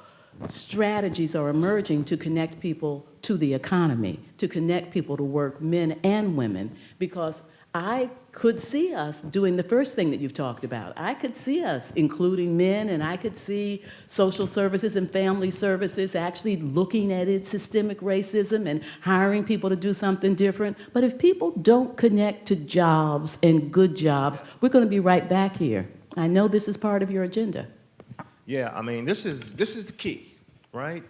strategies are emerging to connect people to the economy, to connect people to work, men and women, because I could see us doing the first thing that you've talked about. I could see us including men, and I could see social services and family services actually looking at its systemic racism and hiring people to do something different. But if people don't connect to jobs and good jobs, we're going to be right back here. I know this is part of your agenda. Yeah, I mean, this is the key. Right?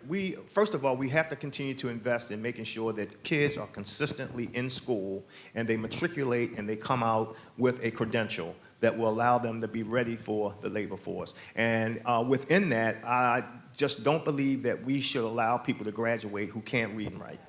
First of all, we have to continue to invest in making sure that kids are consistently in school and they matriculate and they come out with a credential that will allow them to be ready for the labor force. And within that, I just don't believe that we should allow people to graduate who can't read and write.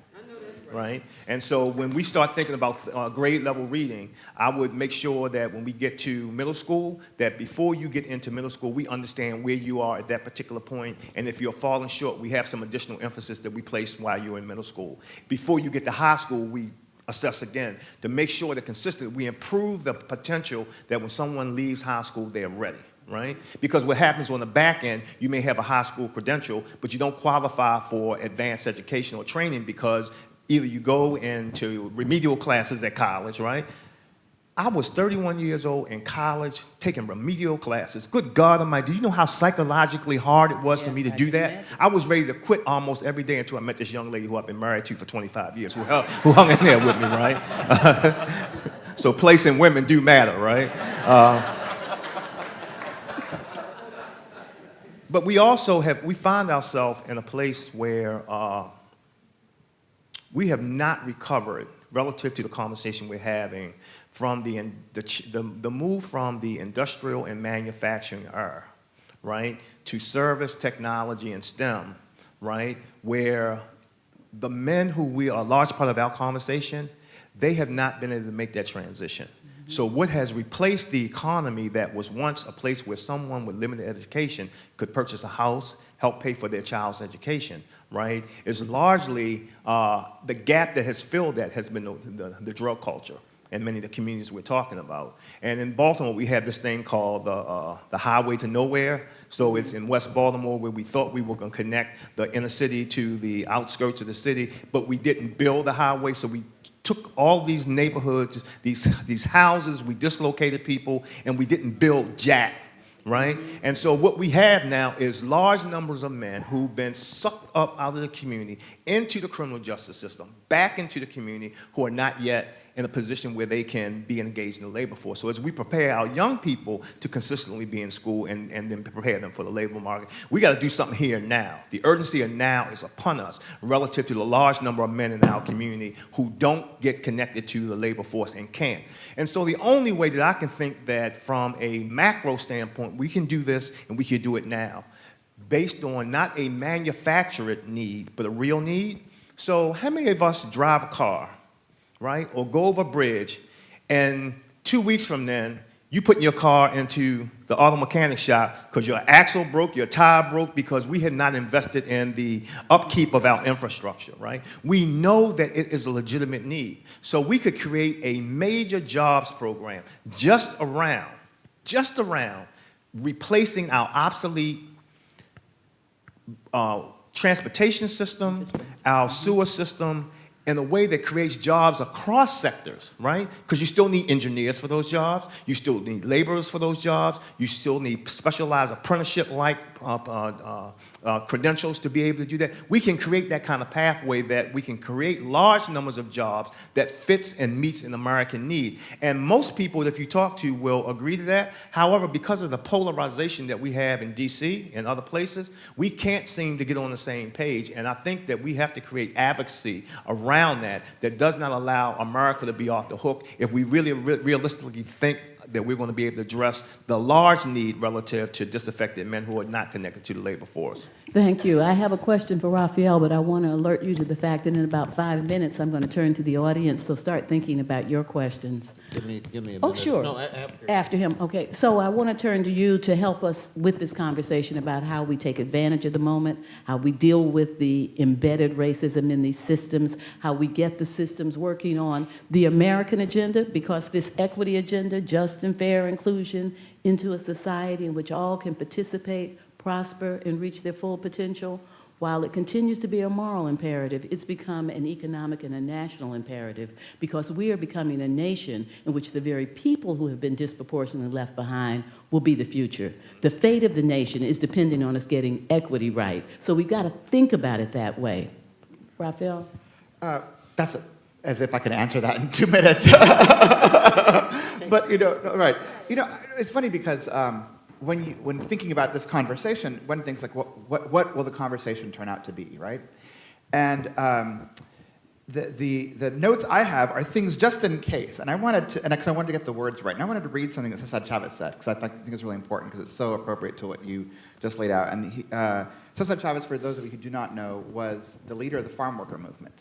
Right? And so when we start thinking about grade level reading, I would make sure that when we get to middle school, that before you get into middle school, we understand where you are at that particular point. And if you're falling short, we have some additional emphasis that we place while you're in middle school. Before you get to high school, we assess again to make sure that consistently we improve the potential that when someone leaves high school, they're ready. Right? Because what happens on the back end, you may have a high school credential, but you don't qualify for advanced education or training because either you go into remedial classes at college, right? I was 31 years old in college taking remedial classes. Good God Almighty, do you know how psychologically hard it was for me to do that? I was ready to quit almost every day until I met this young lady who I've been married to for 25 years, who hung in there with me, right? So place and women do matter, right? But we also we find ourselves in a place where we have not recovered relative to the conversation we're having from the move from the industrial and manufacturing era, right, to service, technology, and STEM, right, where the men who we are a large part of our conversation, they have not been able to make that transition. So what has replaced the economy that was once a place where someone with limited education could purchase a house, help pay for their child's education, right, is largely the gap that has filled that has been the drug culture in many of the communities we're talking about. And in Baltimore, we have this thing called the Highway to Nowhere. So it's in West Baltimore where we thought we were going to connect the inner city to the outskirts of the city, but we didn't build the highway, so we took all these neighborhoods, these houses, we dislocated people, and we didn't build jack, right? And so what we have now is large numbers of men who've been sucked up out of the community into the criminal justice system, back into the community, who are not yet in a position where they can be engaged in the labor force. So as we prepare our young people to consistently be in school and then prepare them for the labor market, we got to do something here now. The urgency of now is upon us relative to the large number of men in our community who don't get connected to the labor force and can't. And so the only way that I can think that from a macro standpoint, we can do this and we can do it now, based on not a manufactured need, but a real need. So how many of us drive a car, right, or go over a bridge, and 2 weeks from then, you put your car into the auto mechanic shop because your axle broke, your tire broke, because we had not invested in the upkeep of our infrastructure, right? We know that it is a legitimate need. So we could create a major jobs program just around replacing our obsolete transportation system, our sewer system, in a way that creates jobs across sectors, right? Because you still need engineers for those jobs, you still need laborers for those jobs, you still need specialized apprenticeship-like credentials to be able to do that. We can create that kind of pathway that we can create large numbers of jobs that fits and meets an American need. And most people, if you talk to, will agree to that. However, because of the polarization that we have in DC and other places, we can't seem to get on the same page. And I think that we have to create advocacy around that does not allow America to be off the hook if we really realistically think that we're going to be able to address the large need relative to disaffected men who are not connected to the labor force. Thank you. I have a question for Raphael, but I want to alert you to the fact that in about 5 minutes, I'm going to turn to the audience, so start thinking about your questions. Give me a minute. Oh, sure. No, After him. Okay. So I want to turn to you to help us with this conversation about how we take advantage of the moment, how we deal with the embedded racism in these systems, how we get the systems working on the American agenda, because this equity agenda, just and fair inclusion into a society in which all can participate, prosper, and reach their full potential, while it continues to be a moral imperative, it's become an economic and a national imperative, because we are becoming a nation in which the very people who have been disproportionately left behind will be the future. The fate of the nation is depending on us getting equity right. So we've got to think about it that way. Raphael? That's as if I can answer that in 2 minutes. But, right. It's funny because when thinking about this conversation, one thinks like, what will the conversation turn out to be, right? And the notes I have are things just in case. And I wanted to get the words right. And I wanted to read something that Cesar Chavez said, because I think it's really important, because it's so appropriate to what you just laid out. And Cesar Chavez, for those of you who do not know, was the leader of the farm worker movement.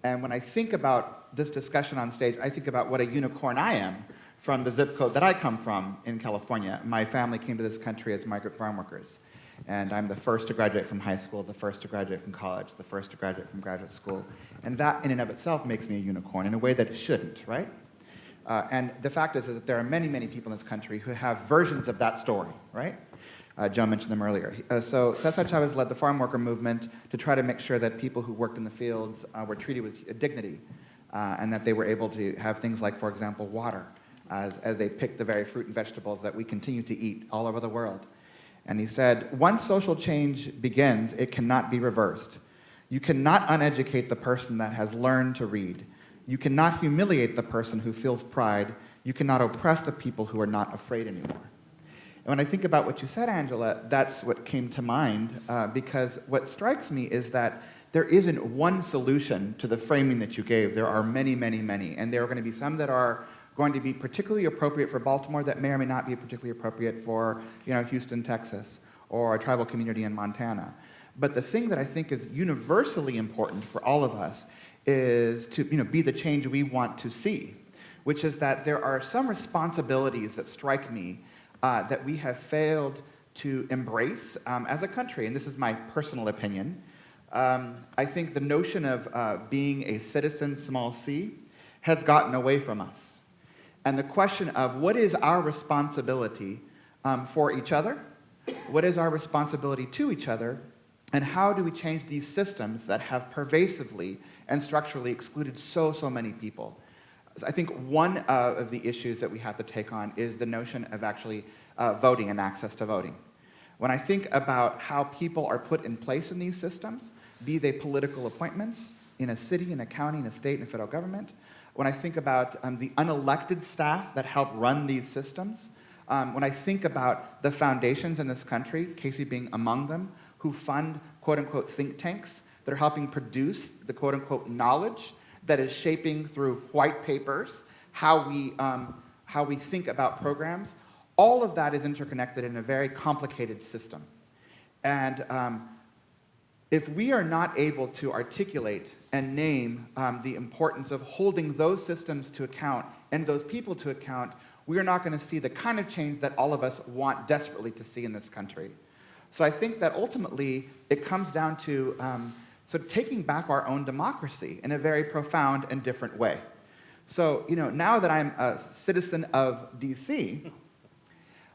And when I think about this discussion on stage, I think about what a unicorn I am from the zip code that I come from in California. My family came to this country as migrant farm workers. And I'm the first to graduate from high school, the first to graduate from college, the first to graduate from graduate school. And that in and of itself makes me a unicorn in a way that it shouldn't, right? And the fact is that there are many, many people in this country who have versions of that story, right? Joe mentioned them earlier. So Cesar Chavez led the farm worker movement to try to make sure that people who worked in the fields were treated with dignity, and that they were able to have things like, for example, water, as they picked the very fruit and vegetables that we continue to eat all over the world. And he said, once social change begins, it cannot be reversed. You cannot uneducate the person that has learned to read. You cannot humiliate the person who feels pride. You cannot oppress the people who are not afraid anymore. And when I think about what you said, Angela, that's what came to mind, because what strikes me is that there isn't one solution to the framing that you gave. There are many, many, many, and there are going to be some that are going to be particularly appropriate for Baltimore that may or may not be particularly appropriate for, Houston, Texas, or a tribal community in Montana. But the thing that I think is universally important for all of us is to, be the change we want to see, which is that there are some responsibilities that strike me that we have failed to embrace as a country, and this is my personal opinion. I think the notion of being a citizen, small c, has gotten away from us. And the question of what is our responsibility for each other, what is our responsibility to each other, and how do we change these systems that have pervasively and structurally excluded so many people? I think one of the issues that we have to take on is the notion of actually voting and access to voting. When I think about how people are put in place in these systems, be they political appointments in a city, in a county, in a state, in a federal government, when I think about the unelected staff that help run these systems, when I think about the foundations in this country, Casey being among them, who fund quote-unquote think tanks that are helping produce the quote-unquote knowledge that is shaping through white papers how we think about programs, all of that is interconnected in a very complicated system. And if we are not able to articulate and name the importance of holding those systems to account and those people to account, we are not going to see the kind of change that all of us want desperately to see in this country. So I think that ultimately it comes down to sort of taking back our own democracy in a very profound and different way. So, now that I'm a citizen of DC,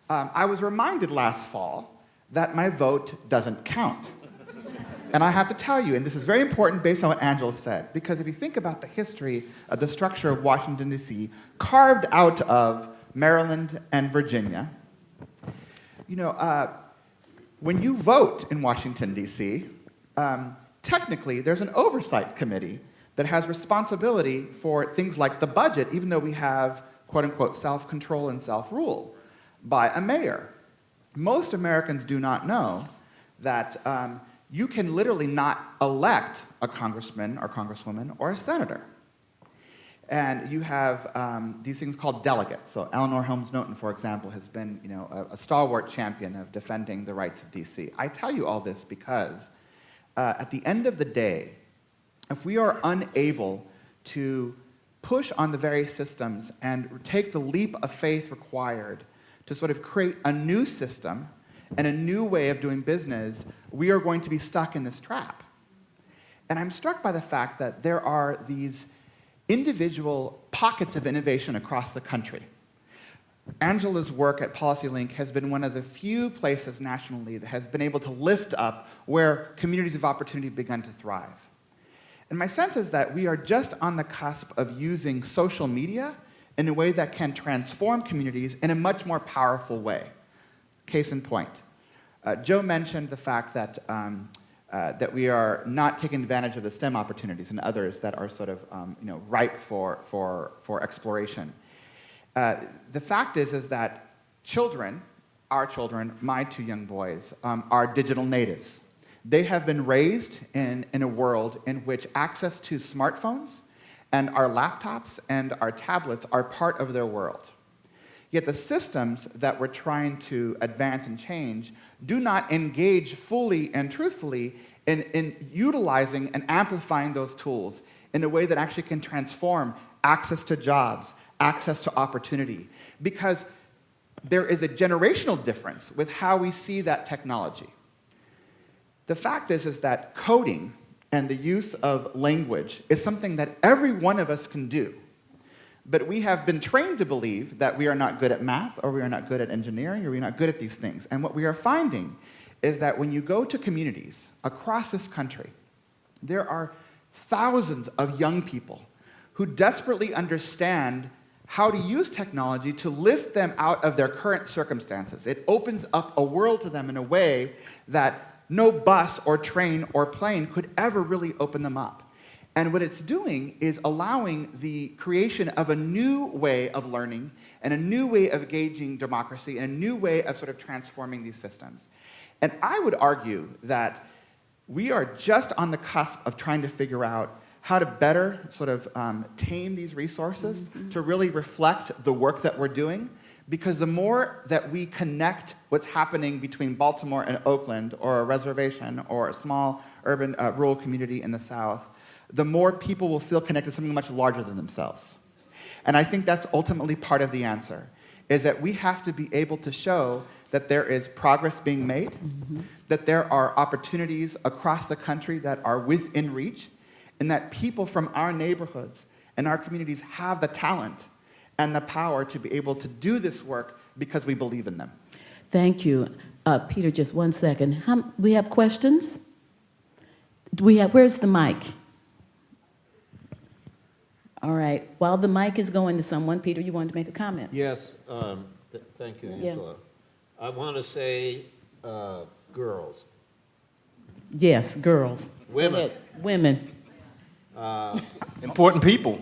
I was reminded last fall that my vote doesn't count. And I have to tell you, and this is very important based on what Angela said, because if you think about the history of the structure of Washington, D.C., carved out of Maryland and Virginia, when you vote in Washington, D.C., technically there's an oversight committee that has responsibility for things like the budget, even though we have, quote-unquote, self-control and self-rule by a mayor. Most Americans do not know that you can literally not elect a congressman or congresswoman or a senator. And you have these things called delegates. So Eleanor Holmes Norton, for example, has been a stalwart champion of defending the rights of DC. I tell you all this because at the end of the day, if we are unable to push on the various systems and take the leap of faith required to sort of create a new system and a new way of doing business, we are going to be stuck in this trap. And I'm struck by the fact that there are these individual pockets of innovation across the country. Angela's work at PolicyLink has been one of the few places nationally that has been able to lift up where communities of opportunity have begun to thrive. And my sense is that we are just on the cusp of using social media in a way that can transform communities in a much more powerful way. Case in point, Joe mentioned the fact that that we are not taking advantage of the STEM opportunities and others that are sort of ripe for exploration. The fact is that children, our children, my two young boys, are digital natives. They have been raised in a world in which access to smartphones and our laptops and our tablets are part of their world. Yet the systems that we're trying to advance and change do not engage fully and truthfully in utilizing and amplifying those tools in a way that actually can transform access to jobs, access to opportunity, because there is a generational difference with how we see that technology. The fact is that coding and the use of language is something that every one of us can do. But we have been trained to believe that we are not good at math, or we are not good at engineering, or we're not good at these things. And what we are finding is that when you go to communities across this country, there are thousands of young people who desperately understand how to use technology to lift them out of their current circumstances. It opens up a world to them in a way that no bus or train or plane could ever really open them up. And what it's doing is allowing the creation of a new way of learning and a new way of gauging democracy and a new way of sort of transforming these systems. And I would argue that we are just on the cusp of trying to figure out how to better sort of tame these resources to really reflect the work that we're doing. Because the more that we connect what's happening between Baltimore and Oakland, or a reservation, or a small urban rural community in the South, the more people will feel connected to something much larger than themselves. And I think that's ultimately part of the answer, is that we have to be able to show that there is progress being made, that there are opportunities across the country that are within reach, and that people from our neighborhoods and our communities have the talent and the power to be able to do this work because we believe in them. Thank you. Peter, just one second. We have questions? Where's the mic? All right. While the mic is going to someone, Peter, you wanted to make a comment? Yes, thank you, Yeah. Angela. I want to say girls. Yes, girls. Women. Go ahead. Women. Important people.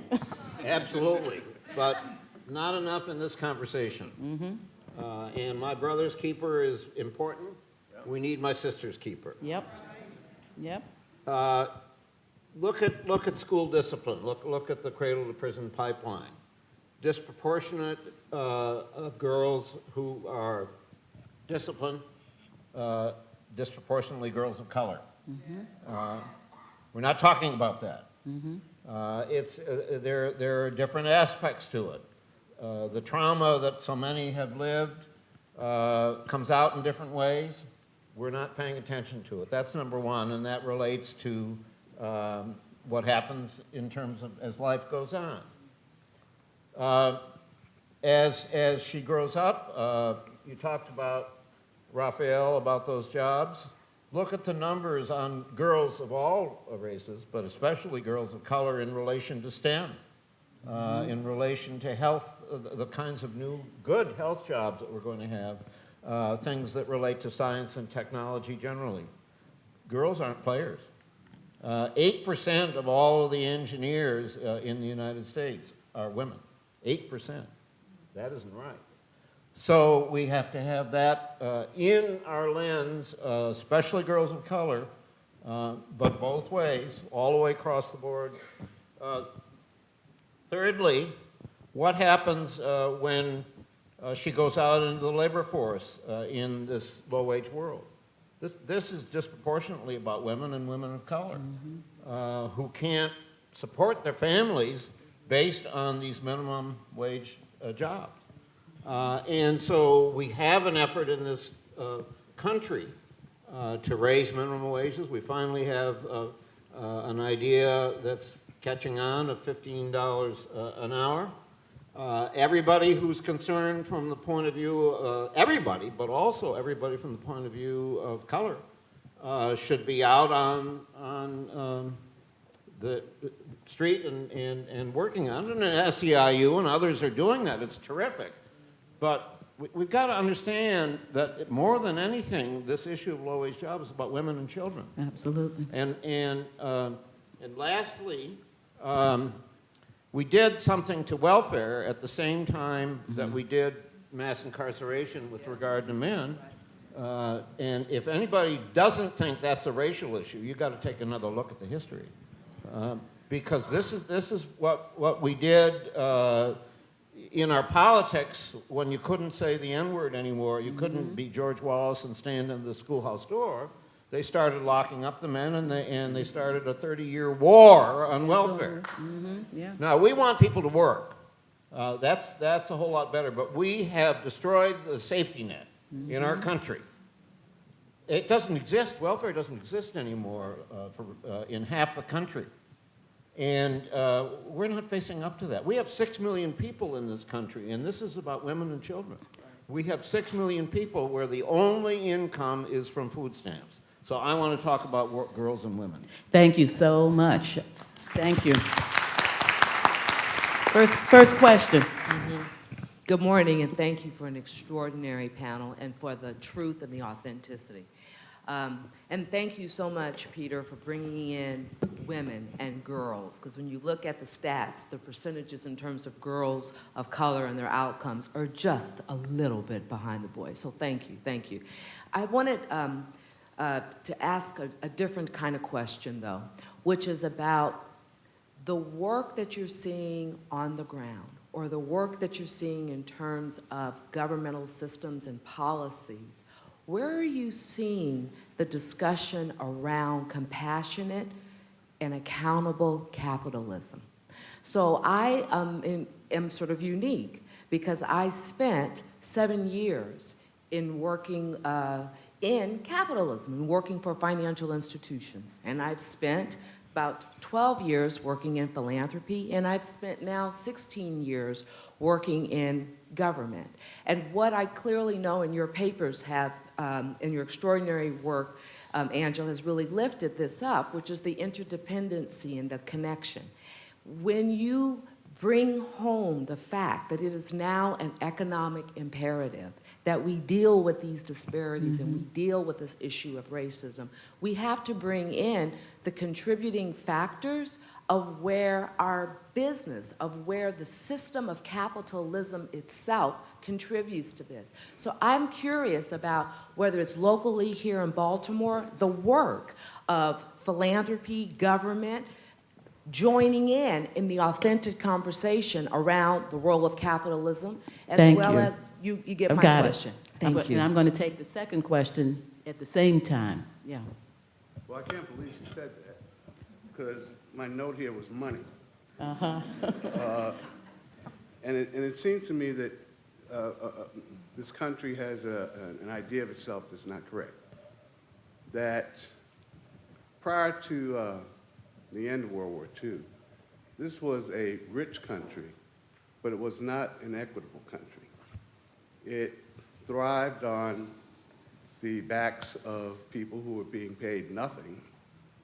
Absolutely, but not enough in this conversation. And my brother's keeper is important. We need my sister's keeper. Yep. Yep. Look at school discipline. Look at the cradle to prison pipeline. Disproportionate of girls who are disciplined, disproportionately girls of color. We're not talking about that. There are different aspects to it. The trauma that so many have lived comes out in different ways. We're not paying attention to it. That's number one, and that relates to what happens in terms of as life goes on. As she grows up, you talked about, Raphael, about those jobs. Look at the numbers on girls of all races, but especially girls of color in relation to STEM, in relation to health, the kinds of new good health jobs that we're going to have, things that relate to science and technology generally. Girls aren't players. 8% of all of the engineers in the United States are women. 8%. That isn't right. So we have to have that in our lens, especially girls of color, but both ways, all the way across the board. Thirdly, what happens when she goes out into the labor force in this low-wage world? This is disproportionately about women and women of color who can't support their families based on these minimum wage jobs. And so we have an effort in this country to raise minimum wages. We finally have an idea that's catching on of $15 an hour. Everybody who's concerned from the point of view, everybody, but also everybody from the point of view of color, should be out on the street and working on it. And SEIU and others are doing that. It's terrific. But we've got to understand that more than anything, this issue of low-wage jobs is about women and children. Absolutely. And lastly, we did something to welfare at the same time that we did mass incarceration with regard to men. And if anybody doesn't think that's a racial issue, you've got to take another look at the history. Because this is what we did in our politics when you couldn't say the N-word anymore. You couldn't be George Wallace and stand in the schoolhouse door. They started locking up the men, and they started a 30-year war on welfare. Yeah. Now, we want people to work. That's a whole lot better, but we have destroyed the safety net in our country. It doesn't exist. Welfare doesn't exist anymore in half the country. And we're not facing up to that. We have 6 million people in this country, and this is about women and children. We have 6 million people where the only income is from food stamps. So I want to talk about girls and women. Thank you so much. Thank you. First question. Good morning, and thank you for an extraordinary panel and for the truth and the authenticity. And thank you so much, Peter, for bringing in women and girls, because when you look at the stats, the percentages in terms of girls of color and their outcomes are just a little bit behind the boys. So thank you, thank you. I wanted to ask a different kind of question, though, which is about the work that you're seeing on the ground, or the work that you're seeing in terms of governmental systems and policies. Where are you seeing the discussion around compassionate and accountable capitalism? So I am sort of unique because I spent 7 years in working in capitalism and working for financial institutions. And I've spent about 12 years working in philanthropy, and I've spent now 16 years working in government. And what I clearly know, and your papers have, in your extraordinary work, Angela, has really lifted this up, which is the interdependency and the connection. When you bring home the fact that it is now an economic imperative that we deal with these disparities and we deal with this issue of racism, we have to bring in the contributing factors of where our business, of where the system of capitalism itself contributes to this. So I'm curious about whether it's locally here in Baltimore, the work of philanthropy, government, joining in the authentic conversation around the role of capitalism, as Thank well you. as you get I've my got question. it. Thank you. And I'm going to take the second question at the same time. Yeah. Well, I can't believe she said that, because my note here was money. And it seems to me that this country has an idea of itself that's not correct. That prior to the end of World War II, this was a rich country, but it was not an equitable country. It thrived on the backs of people who were being paid nothing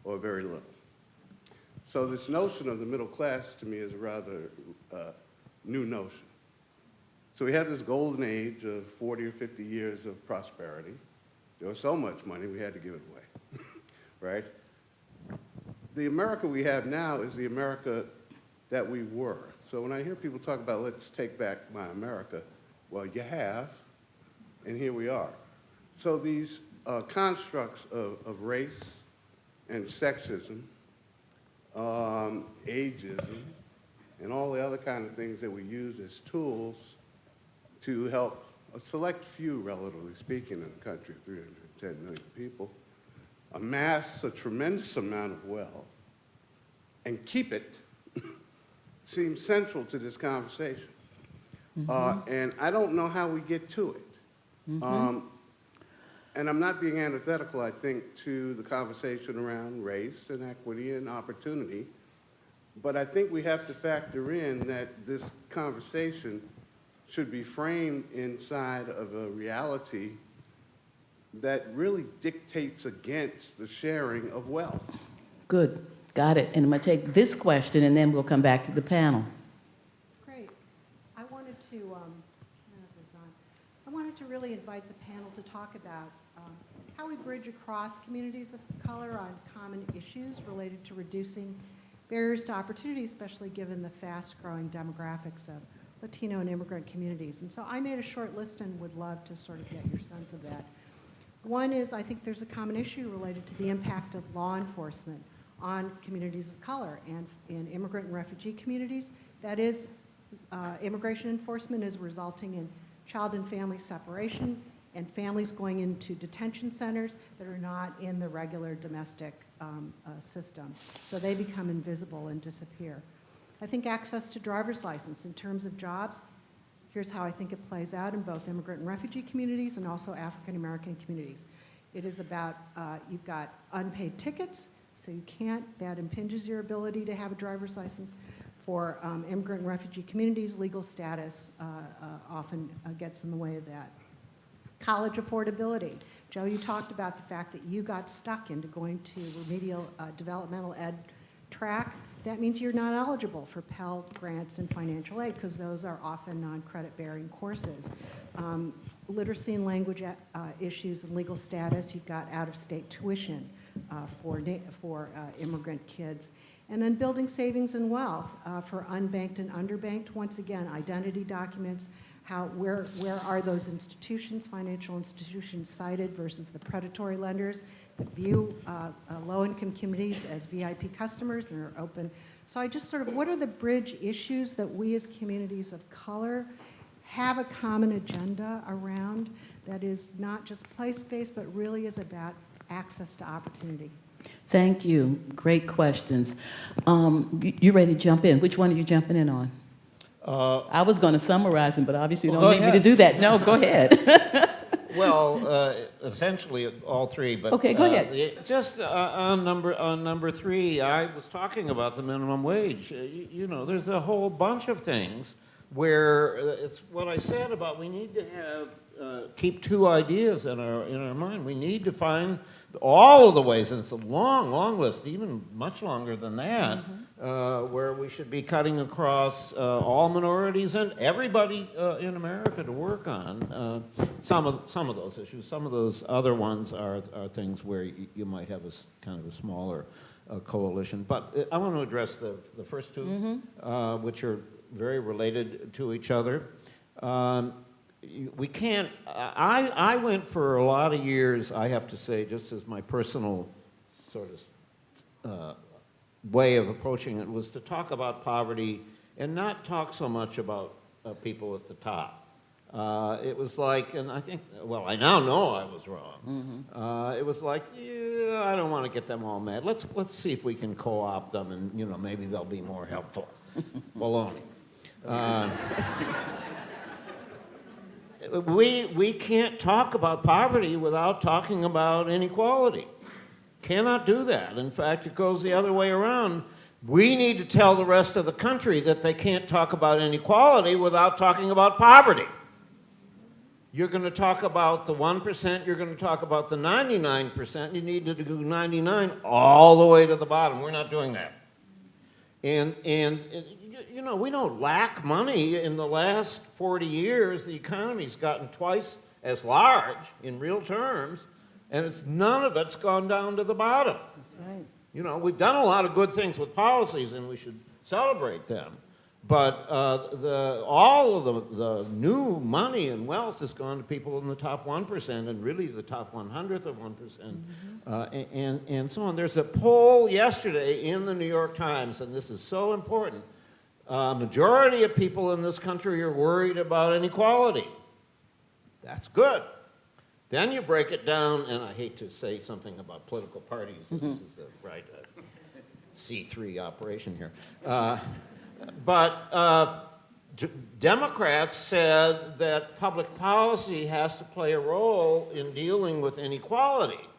or very little. So this notion of the middle class, to me, is a rather new notion. So we had this golden age of 40 or 50 years of prosperity. There was so much money, we had to give it away, right? The America we have now is the America that we were. So when I hear people talk about, let's take back my America, well, you have, and here we are. So these constructs of race and sexism, ageism, and all the other kind of things that we use as tools to help a select few, relatively speaking, in a country of 310 million people, amass a tremendous amount of wealth and keep it seems central to this conversation. And I don't know how we get to it. And I'm not being antithetical, I think, to the conversation around race and equity and opportunity, but I think we have to factor in that this conversation should be framed inside of a reality that really dictates against the sharing of wealth. Good. Got it. And I'm going to take this question, and then we'll come back to the panel. Great. I wanted to really invite the panel to talk about how we bridge across communities of color on common issues related to reducing barriers to opportunity, especially given the fast-growing demographics of Latino and immigrant communities. And so I made a short list and would love to sort of get your sense of that. One is, I think there's a common issue related to the impact of law enforcement on communities of color and in immigrant and refugee communities. That is, immigration enforcement is resulting in child and family separation and families going into detention centers that are not in the regular domestic system. So they become invisible and disappear. I think access to driver's license in terms of jobs, here's how I think it plays out in both immigrant and refugee communities and also African American communities. It is about, you've got unpaid tickets, so you can't, that impinges your ability to have a driver's license. For immigrant and refugee communities, legal status often gets in the way of that. College affordability. Joe, you talked about the fact that you got stuck into going to remedial developmental ed track. That means you're not eligible for Pell Grants and financial aid because those are often non-credit bearing courses. literacy and language issues and legal status. You've got out-of-state tuition for immigrant kids. And then building savings and wealth for unbanked and underbanked. Once again, identity documents, where are those institutions, financial institutions cited versus the predatory lenders that view low-income communities as VIP customers and are open. So I just sort of, what are the bridge issues that we as communities of color have a common agenda around that is not just place-based, but really is about access to opportunity? Thank you. Great questions. You ready to jump in? Which one are you jumping in on? I was going to summarize them, but obviously you don't need me to do that. No, go ahead. Well, essentially all three, but Okay, go ahead. Just on number three, I was talking about the minimum wage. You know, there's a whole bunch of things where it's what I said about we need to have keep two ideas in our mind. We need to find all of the ways, and it's a long, long list, even much longer than that, where we should be cutting across all minorities and everybody in America to work on some of those issues. Some of those other ones are things where you might have kind of a smaller coalition. But I want to address the first two, which are very related to each other. We can't, I went for a lot of years, I have to say, just as my personal sort of way of approaching it was to talk about poverty and not talk so much about people at the top. It was like, and I think, well, I now know I was wrong. It was like, yeah, I don't want to get them all mad. Let's see if we can co-opt them and, you know, maybe they'll be more helpful. Baloney. We can't talk about poverty without talking about inequality. Cannot do that. In fact, it goes the other way around. We need to tell the rest of the country that they can't talk about inequality without talking about poverty. You're going to talk about the 1%, you're going to talk about the 99%, you need to do 99 all the way to the bottom. We're not doing that. And you know, we don't lack money. In the last 40 years, the economy's gotten twice as large in real terms, and none of it's gone down to the bottom. That's right. You know, we've done a lot of good things with policies, and we should celebrate them. But all of the new money and wealth has gone to people in the top 1% and really the top 100th of 1%, and so on. There's a poll yesterday in the New York Times, and this is so important. Majority of people in this country are worried about inequality. That's good. Then you break it down, and I hate to say something about political parties. This is a right C3 operation here. But Democrats said that public policy has to play a role in dealing with inequality.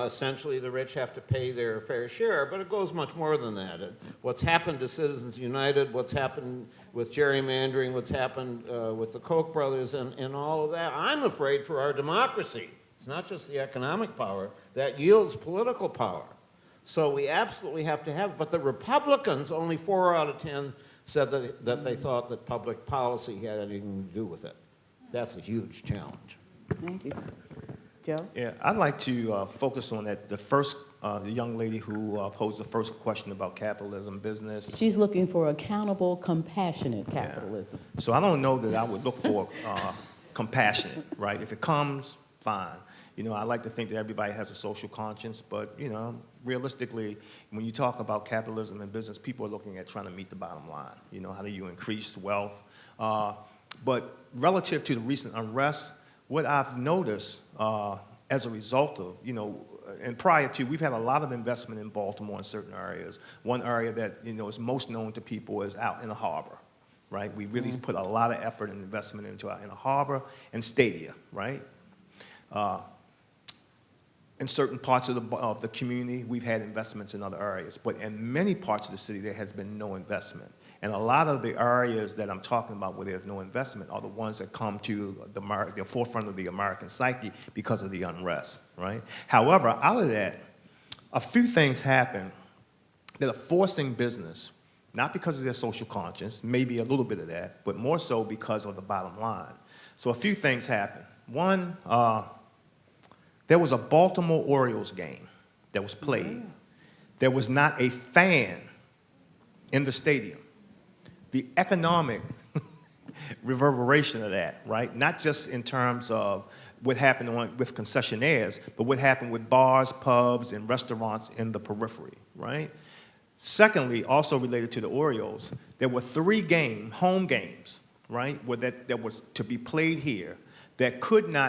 Essentially, the rich have to pay their fair share, but it goes much more than that. What's happened to Citizens United, what's happened with gerrymandering, what's happened with the Koch brothers and all of that, I'm afraid for our democracy. It's not just the economic power, that yields political power. So we absolutely have to have it. But the Republicans, only 4 out of 10 said that they thought that public policy had anything to do with it. That's a huge challenge. Thank you. Joe? Yeah, I'd like to focus on that. The young lady who posed the first question about capitalism, business. She's looking for accountable, compassionate capitalism. Yeah. So I don't know that I would look for compassionate, right? If it comes, fine. You know, I like to think that everybody has a social conscience, but, you know, realistically, when you talk about capitalism and business, people are looking at trying to meet the bottom line. You know, how do you increase wealth? But relative to the recent unrest, what I've noticed as a result of, you know, and prior to, we've had a lot of investment in Baltimore in certain areas. One area that, you know, is most known to people is out in the harbor, right? We really put a lot of effort and investment into in the harbor and stadia, right? In certain parts of the community, we've had investments in other areas. But in many parts of the city, there has been no investment. And a lot of the areas that I'm talking about where there's no investment are the ones that come to the forefront of the American psyche because of the unrest, right? However, out of that, a few things happen that are forcing business, not because of their social conscience, maybe a little bit of that, but more so because of the bottom line. So a few things happened. One, there was a Baltimore Orioles game that was played. There was not a fan in the stadium. The economic reverberation of that, right? Not just in terms of what happened with concessionaires, but what happened with bars, pubs, and restaurants in the periphery, right? Secondly, also related to the Orioles, there were 3 home games, right, that was to be played here that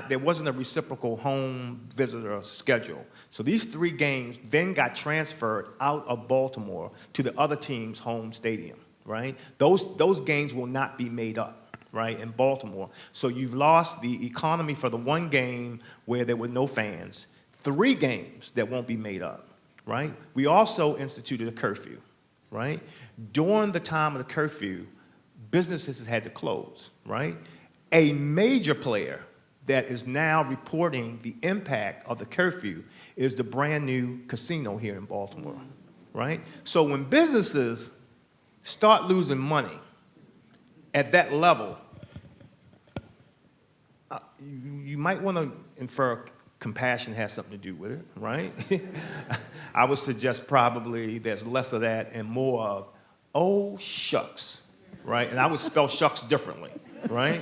there wasn't a reciprocal home visitor schedule. So these 3 games then got transferred out of Baltimore to the other team's home stadium, right? Those games will not be made up, right, in Baltimore. So you've lost the economy for the 1 game where there were no fans, 3 games that won't be made up, right? We also instituted a curfew, right? During the time of the curfew, businesses had to close, right? A major player that is now reporting the impact of the curfew is the brand new casino here in Baltimore, right? So when businesses start losing money at that level, you might want to infer compassion has something to do with it, right? I would suggest probably there's less of that and more of, oh, shucks, right? And I would spell shucks differently, right?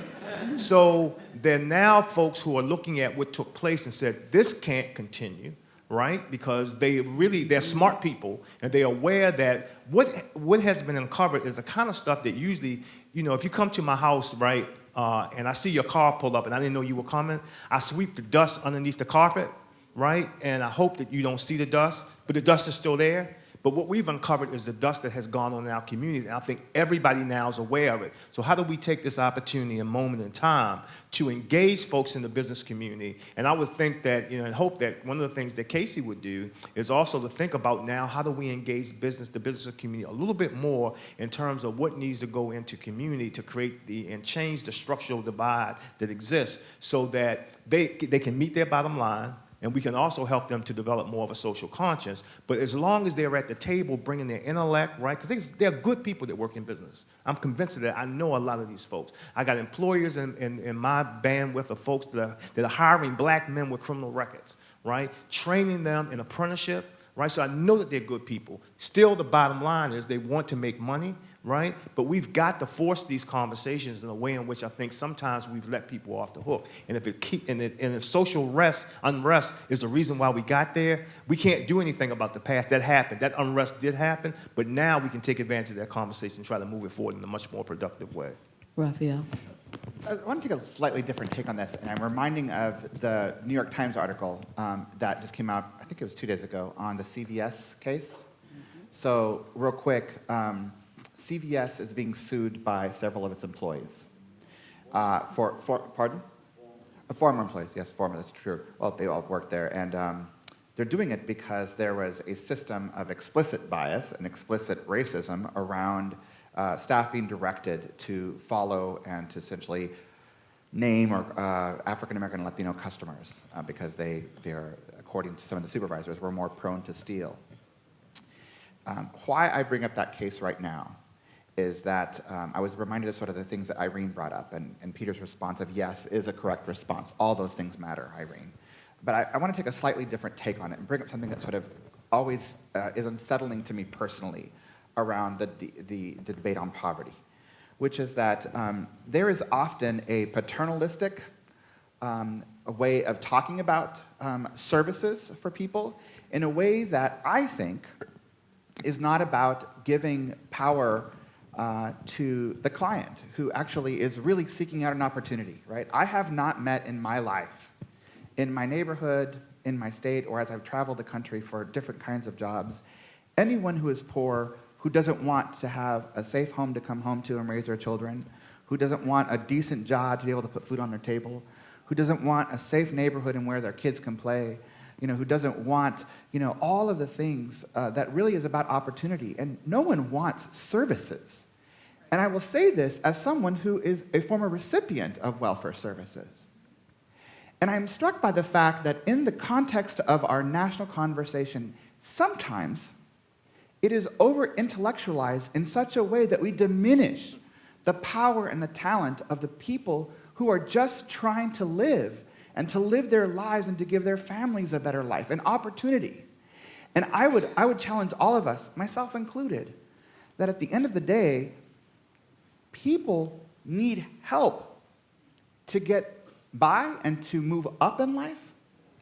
So there are now folks who are looking at what took place and said, this can't continue, right? Because they're smart people, and they're aware that what has been uncovered is the kind of stuff that usually, if you come to my house, right, and I see your car pull up and I didn't know you were coming, I sweep the dust underneath the carpet, right? And I hope that you don't see the dust, but the dust is still there. But what we've uncovered is the dust that has gone on in our communities, and I think everybody now is aware of it. So how do we take this opportunity and moment in time to engage folks in the business community? And I would think that, and hope that one of the things that Casey would do is also to think about now, how do we engage the business community a little bit more in terms of what needs to go into community to create and change the structural divide that exists so that they can meet their bottom line, and we can also help them to develop more of a social conscience. But as long as they're at the table bringing their intellect, right? Because they're good people that work in business. I'm convinced of that. I know a lot of these folks. I got employers in my bandwidth of folks that are hiring black men with criminal records, right? Training them in apprenticeship, right? So I know that they're good people. Still, the bottom line is they want to make money, right? But we've got to force these conversations in a way in which I think sometimes we've let people off the hook. And if social unrest is the reason why we got there, we can't do anything about the past. That happened. That unrest did happen. But now we can take advantage of that conversation and try to move it forward in a much more productive way. Raphael. I want to take a slightly different take on this, and I'm reminding of the New York Times article that just came out, I think it was 2 days ago, on the CVS case. So real quick, CVS is being sued by several of its employees. Pardon? Former employees, yes, former, that's true. Well, they all worked there, and they're doing it because there was a system of explicit bias and explicit racism around staff being directed to follow and to essentially name or African American and Latino customers because they are, according to some of the supervisors, were more prone to steal. Why I bring up that case right now is that I was reminded of sort of the things that Irene brought up, and Peter's response of yes is a correct response. All those things matter, Irene. But I want to take a slightly different take on it and bring up something that sort of always is unsettling to me personally around the debate on poverty, which is that there is often a paternalistic a way of talking about services for people in a way that I think is not about giving power to the client who actually is really seeking out an opportunity, right? I have not met in my life, in my neighborhood, in my state, or as I've traveled the country for different kinds of jobs, anyone who is poor, who doesn't want to have a safe home to come home to and raise their children, who doesn't want a decent job to be able to put food on their table, who doesn't want a safe neighborhood and where their kids can play, who doesn't want, all of the things that really is about opportunity. And no one wants services. And I will say this as someone who is a former recipient of welfare services. And I'm struck by the fact that in the context of our national conversation, sometimes it is over-intellectualized in such a way that we diminish the power and the talent of the people who are just trying to live and to live their lives and to give their families a better life, an opportunity. And I would challenge all of us, myself included, that at the end of the day, people need help to get by and to move up in life.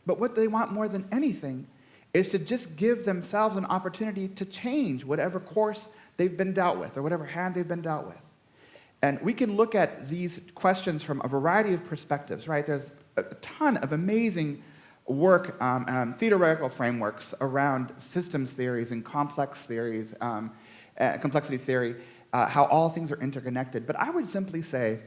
But what they want more than anything is to just give themselves an opportunity to change whatever course they've been dealt with or whatever hand they've been dealt with. And we can look at these questions from a variety of perspectives, right? There's a ton of amazing work, theoretical frameworks around systems theories and complex theories, complexity theory, how all things are interconnected. But I would simply say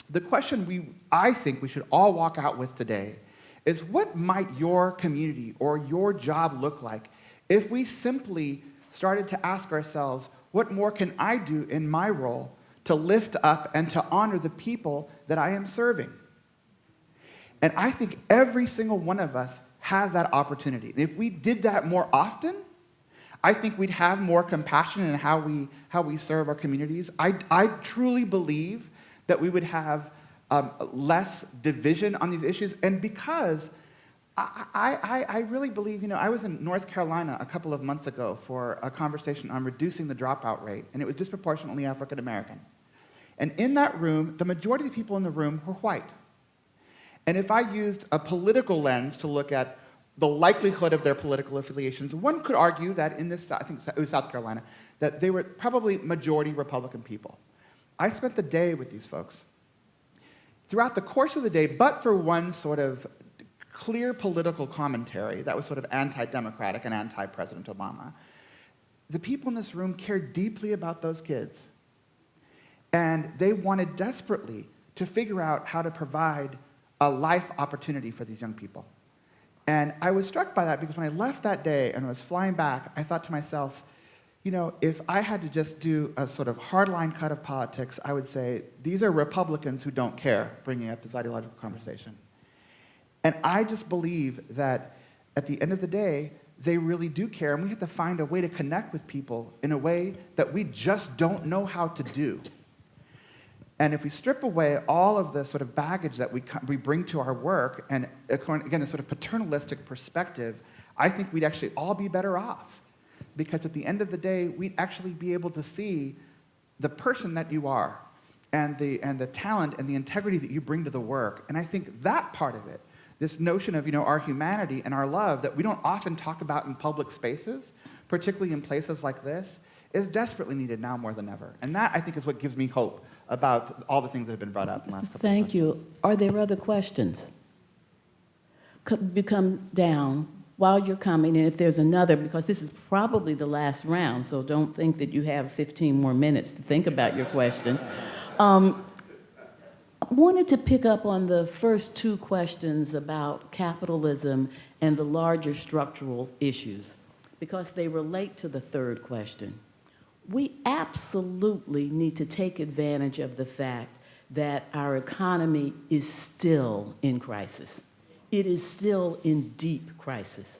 the question I think we should all walk out with today is, what might your community or your job look like if we simply started to ask ourselves, what more can I do in my role to lift up and to honor the people that I am serving? And I think every single one of us has that opportunity. And if we did that more often, I think we'd have more compassion in how we serve our communities. I truly believe that we would have less division on these issues. And because I really believe, I was in North Carolina a couple of months ago for a conversation on reducing the dropout rate, and it was disproportionately African American. And in that room, the majority of the people in the room were white. And if I used a political lens to look at the likelihood of their political affiliations, one could argue that in this, I think it was South Carolina, that they were probably majority Republican people. I spent the day with these folks. Throughout the course of the day, but for one sort of clear political commentary that was sort of anti-democratic and anti-President Obama, the people in this room cared deeply about those kids. And they wanted desperately to figure out how to provide a life opportunity for these young people. And I was struck by that because when I left that day and was flying back, I thought to myself, if I had to just do a sort of hardline cut of politics, I would say, these are Republicans who don't care, bringing up this ideological conversation. And I just believe that at the end of the day, they really do care, and we have to find a way to connect with people in a way that we just don't know how to do. And if we strip away all of the sort of baggage that we bring to our work, and again, the sort of paternalistic perspective, I think we'd actually all be better off. Because at the end of the day, we'd actually be able to see the person that you are, and the talent and the integrity that you bring to the work. And I think that part of it, this notion of our humanity and our love that we don't often talk about in public spaces, particularly in places like this, is desperately needed now more than ever. And that, I think, is what gives me hope about all the things that have been brought up in the last couple of Thank questions. you. Are there other questions? You come down while you're coming, and if there's another, because this is probably the last round, so don't think that you have 15 more minutes to think about your question. I wanted to pick up on the first two questions about capitalism and the larger structural issues, because they relate to the third question. We absolutely need to take advantage of the fact that our economy is still in crisis. It is still in deep crisis.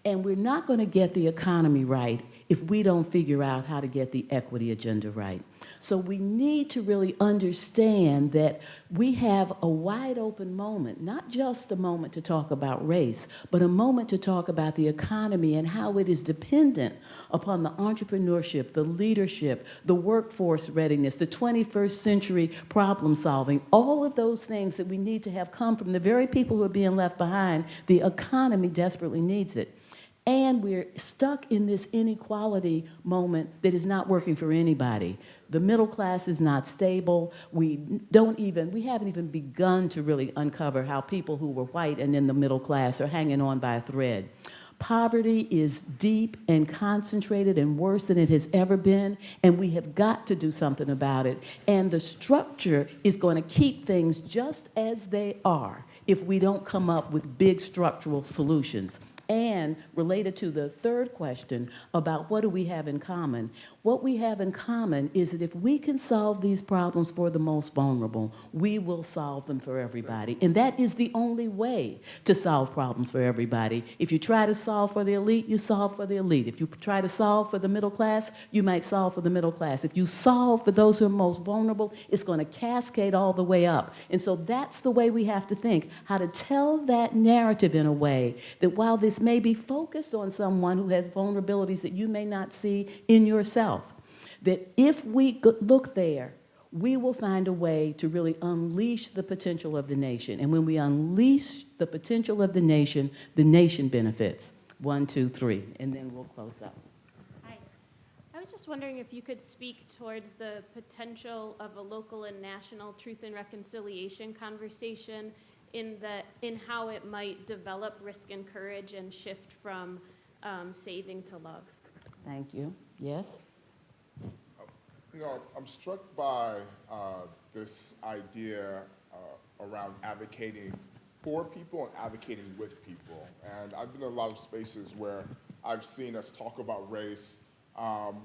And we're not going to get the economy right if we don't figure out how to get the equity agenda right. So we need to really understand that we have a wide open moment, not just a moment to talk about race, but a moment to talk about the economy and how it is dependent upon the entrepreneurship, the leadership, the workforce readiness, the 21st century problem solving, all of those things that we need to have come from the very people who are being left behind. The economy desperately needs it. And we're stuck in this inequality moment that is not working for anybody. The middle class is not stable. We haven't even begun to really uncover how people who were white and in the middle class are hanging on by a thread. Poverty is deep and concentrated and worse than it has ever been, and we have got to do something about it. And the structure is going to keep things just as they are if we don't come up with big structural solutions. And related to the third question about what do we have in common, what we have in common is that if we can solve these problems for the most vulnerable, we will solve them for everybody. And that is the only way to solve problems for everybody. If you try to solve for the elite, you solve for the elite. If you try to solve for the middle class, you might solve for the middle class. If you solve for those who are most vulnerable, it's going to cascade all the way up. And so that's the way we have to think, how to tell that narrative in a way that while this may be focused on someone who has vulnerabilities that you may not see in yourself, that if we look there, we will find a way to really unleash the potential of the nation. And when we unleash the potential of the nation benefits. 1, 2, 3, and then we'll close up. Hi. I was just wondering if you could speak towards the potential of a local and national truth and reconciliation conversation in how it might develop risk and courage and shift from saving to love. Thank you. Yes? You know, I'm struck by this idea around advocating for people and advocating with people. And I've been in a lot of spaces where I've seen us talk about race,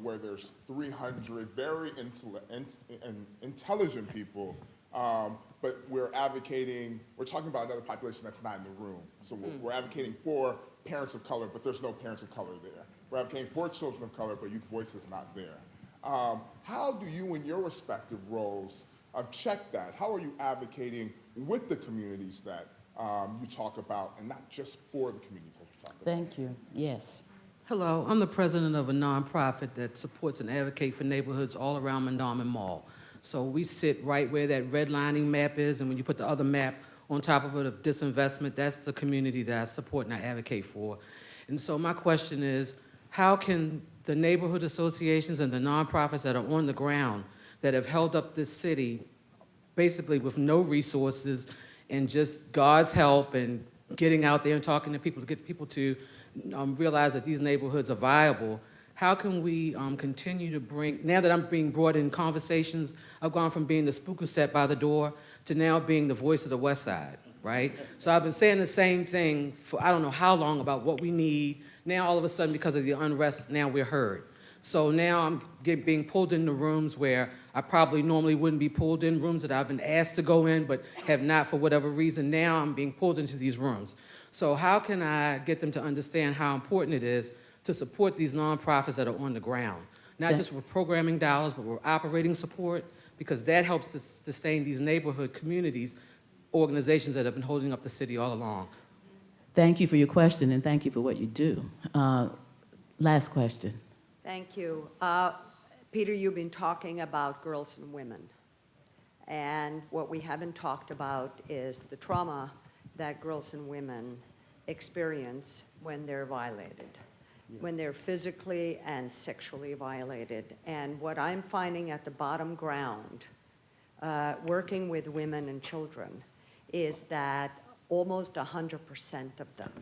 where there's 300 very intelligent people, but we're talking about another population that's not in the room. So we're advocating for parents of color, but there's no parents of color there. We're advocating for children of color, but youth voice is not there. How do you, in your respective roles, check that? How are you advocating with the communities that you talk about, and not just for the communities that you talk about? Thank you. Yes. Hello, I'm the president of a nonprofit that supports and advocates for neighborhoods all around Mondawmin Mall. So we sit right where that redlining map is, and when you put the other map on top of it of disinvestment, that's the community that I support and I advocate for. And so my question is, how can the neighborhood associations and the nonprofits that are on the ground that have held up this city basically with no resources and just God's help and getting out there and talking to people to get people to realize that these neighborhoods are viable, how can we continue to bring, now that I'm being brought in conversations, I've gone from being the spooker set by the door to now being the voice of the West Side, right? So I've been saying the same thing for I don't know how long about what we need. Now all of a sudden, because of the unrest, now we're heard. So now I'm being pulled into rooms where I probably normally wouldn't be pulled in, rooms that I've been asked to go in but have not for whatever reason. Now I'm being pulled into these rooms. So how can I get them to understand how important it is to support these nonprofits that are on the ground? Not just with programming dollars, but with operating support, because that helps to sustain these neighborhood communities, organizations that have been holding up the city all along. Thank you for your question, and thank you for what you do. Last question. Thank you. Peter, you've been talking about girls and women. And what we haven't talked about is the trauma that girls and women experience when they're violated, when they're physically and sexually violated. And what I'm finding at the bottom ground, working with women and children, is that almost 100% of them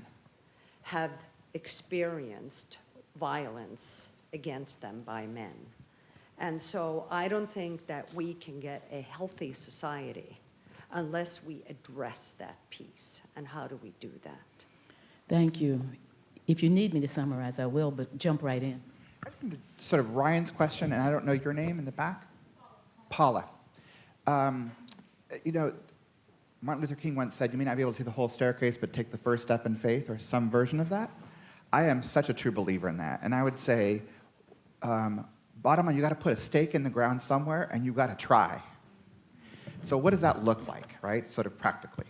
have experienced violence against them by men. And so I don't think that we can get a healthy society unless we address that piece. And how do we do that? Thank you. If you need me to summarize, I will, but jump right in. Sort of Ryan's question, and I don't know your name in the back? Paula. You know, Martin Luther King once said, you may not be able to see the whole staircase, but take the first step in faith, or some version of that. I am such a true believer in that. And I would say, bottom line, you got to put a stake in the ground somewhere, and you got to try. So what does that look like, right, sort of practically?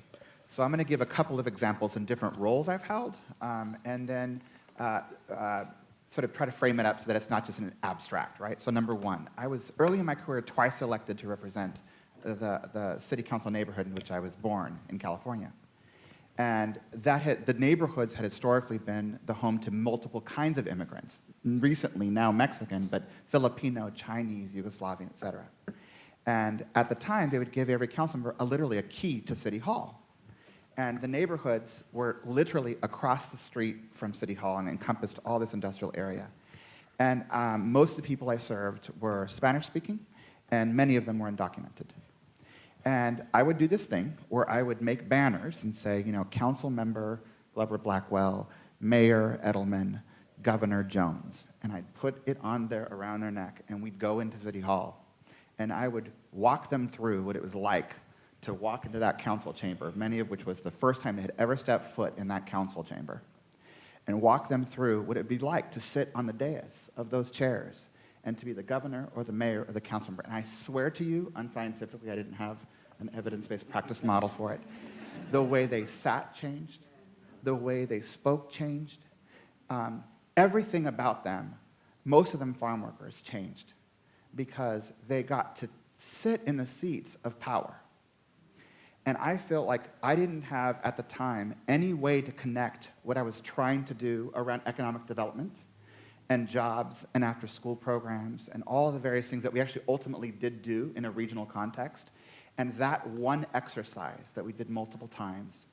So I'm going to give a couple of examples in different roles I've held, and then sort of try to frame it up so that it's not just an abstract, right? So number one, I was early in my career twice elected to represent the city council neighborhood in which I was born in California. And the neighborhoods had historically been the home to multiple kinds of immigrants. Recently, now Mexican, but Filipino, Chinese, Yugoslavian, et cetera. And at the time, they would give every council member literally a key to City Hall. And the neighborhoods were literally across the street from City Hall and encompassed all this industrial area. And most of the people I served were Spanish-speaking, and many of them were undocumented. And I would do this thing where I would make banners and say, you know, Council Member Glover Blackwell, Mayor Edelman, Governor Jones. And I'd put it on there around their neck, and we'd go into City Hall. And I would walk them through what it was like to walk into that council chamber, many of which was the first time they had ever stepped foot in that council chamber, and walk them through what it would be like to sit on the dais of those chairs and to be the governor or the mayor or the council member. And I swear to you, unscientifically, I didn't have an evidence-based practice model for it. The way they sat changed. The way they spoke changed. Everything about them, most of them farm workers, changed because they got to sit in the seats of power. And I felt like I didn't have, at the time, any way to connect what I was trying to do around economic development and jobs and after-school programs and all the various things that we actually ultimately did do in a regional context. And that one exercise that we did multiple times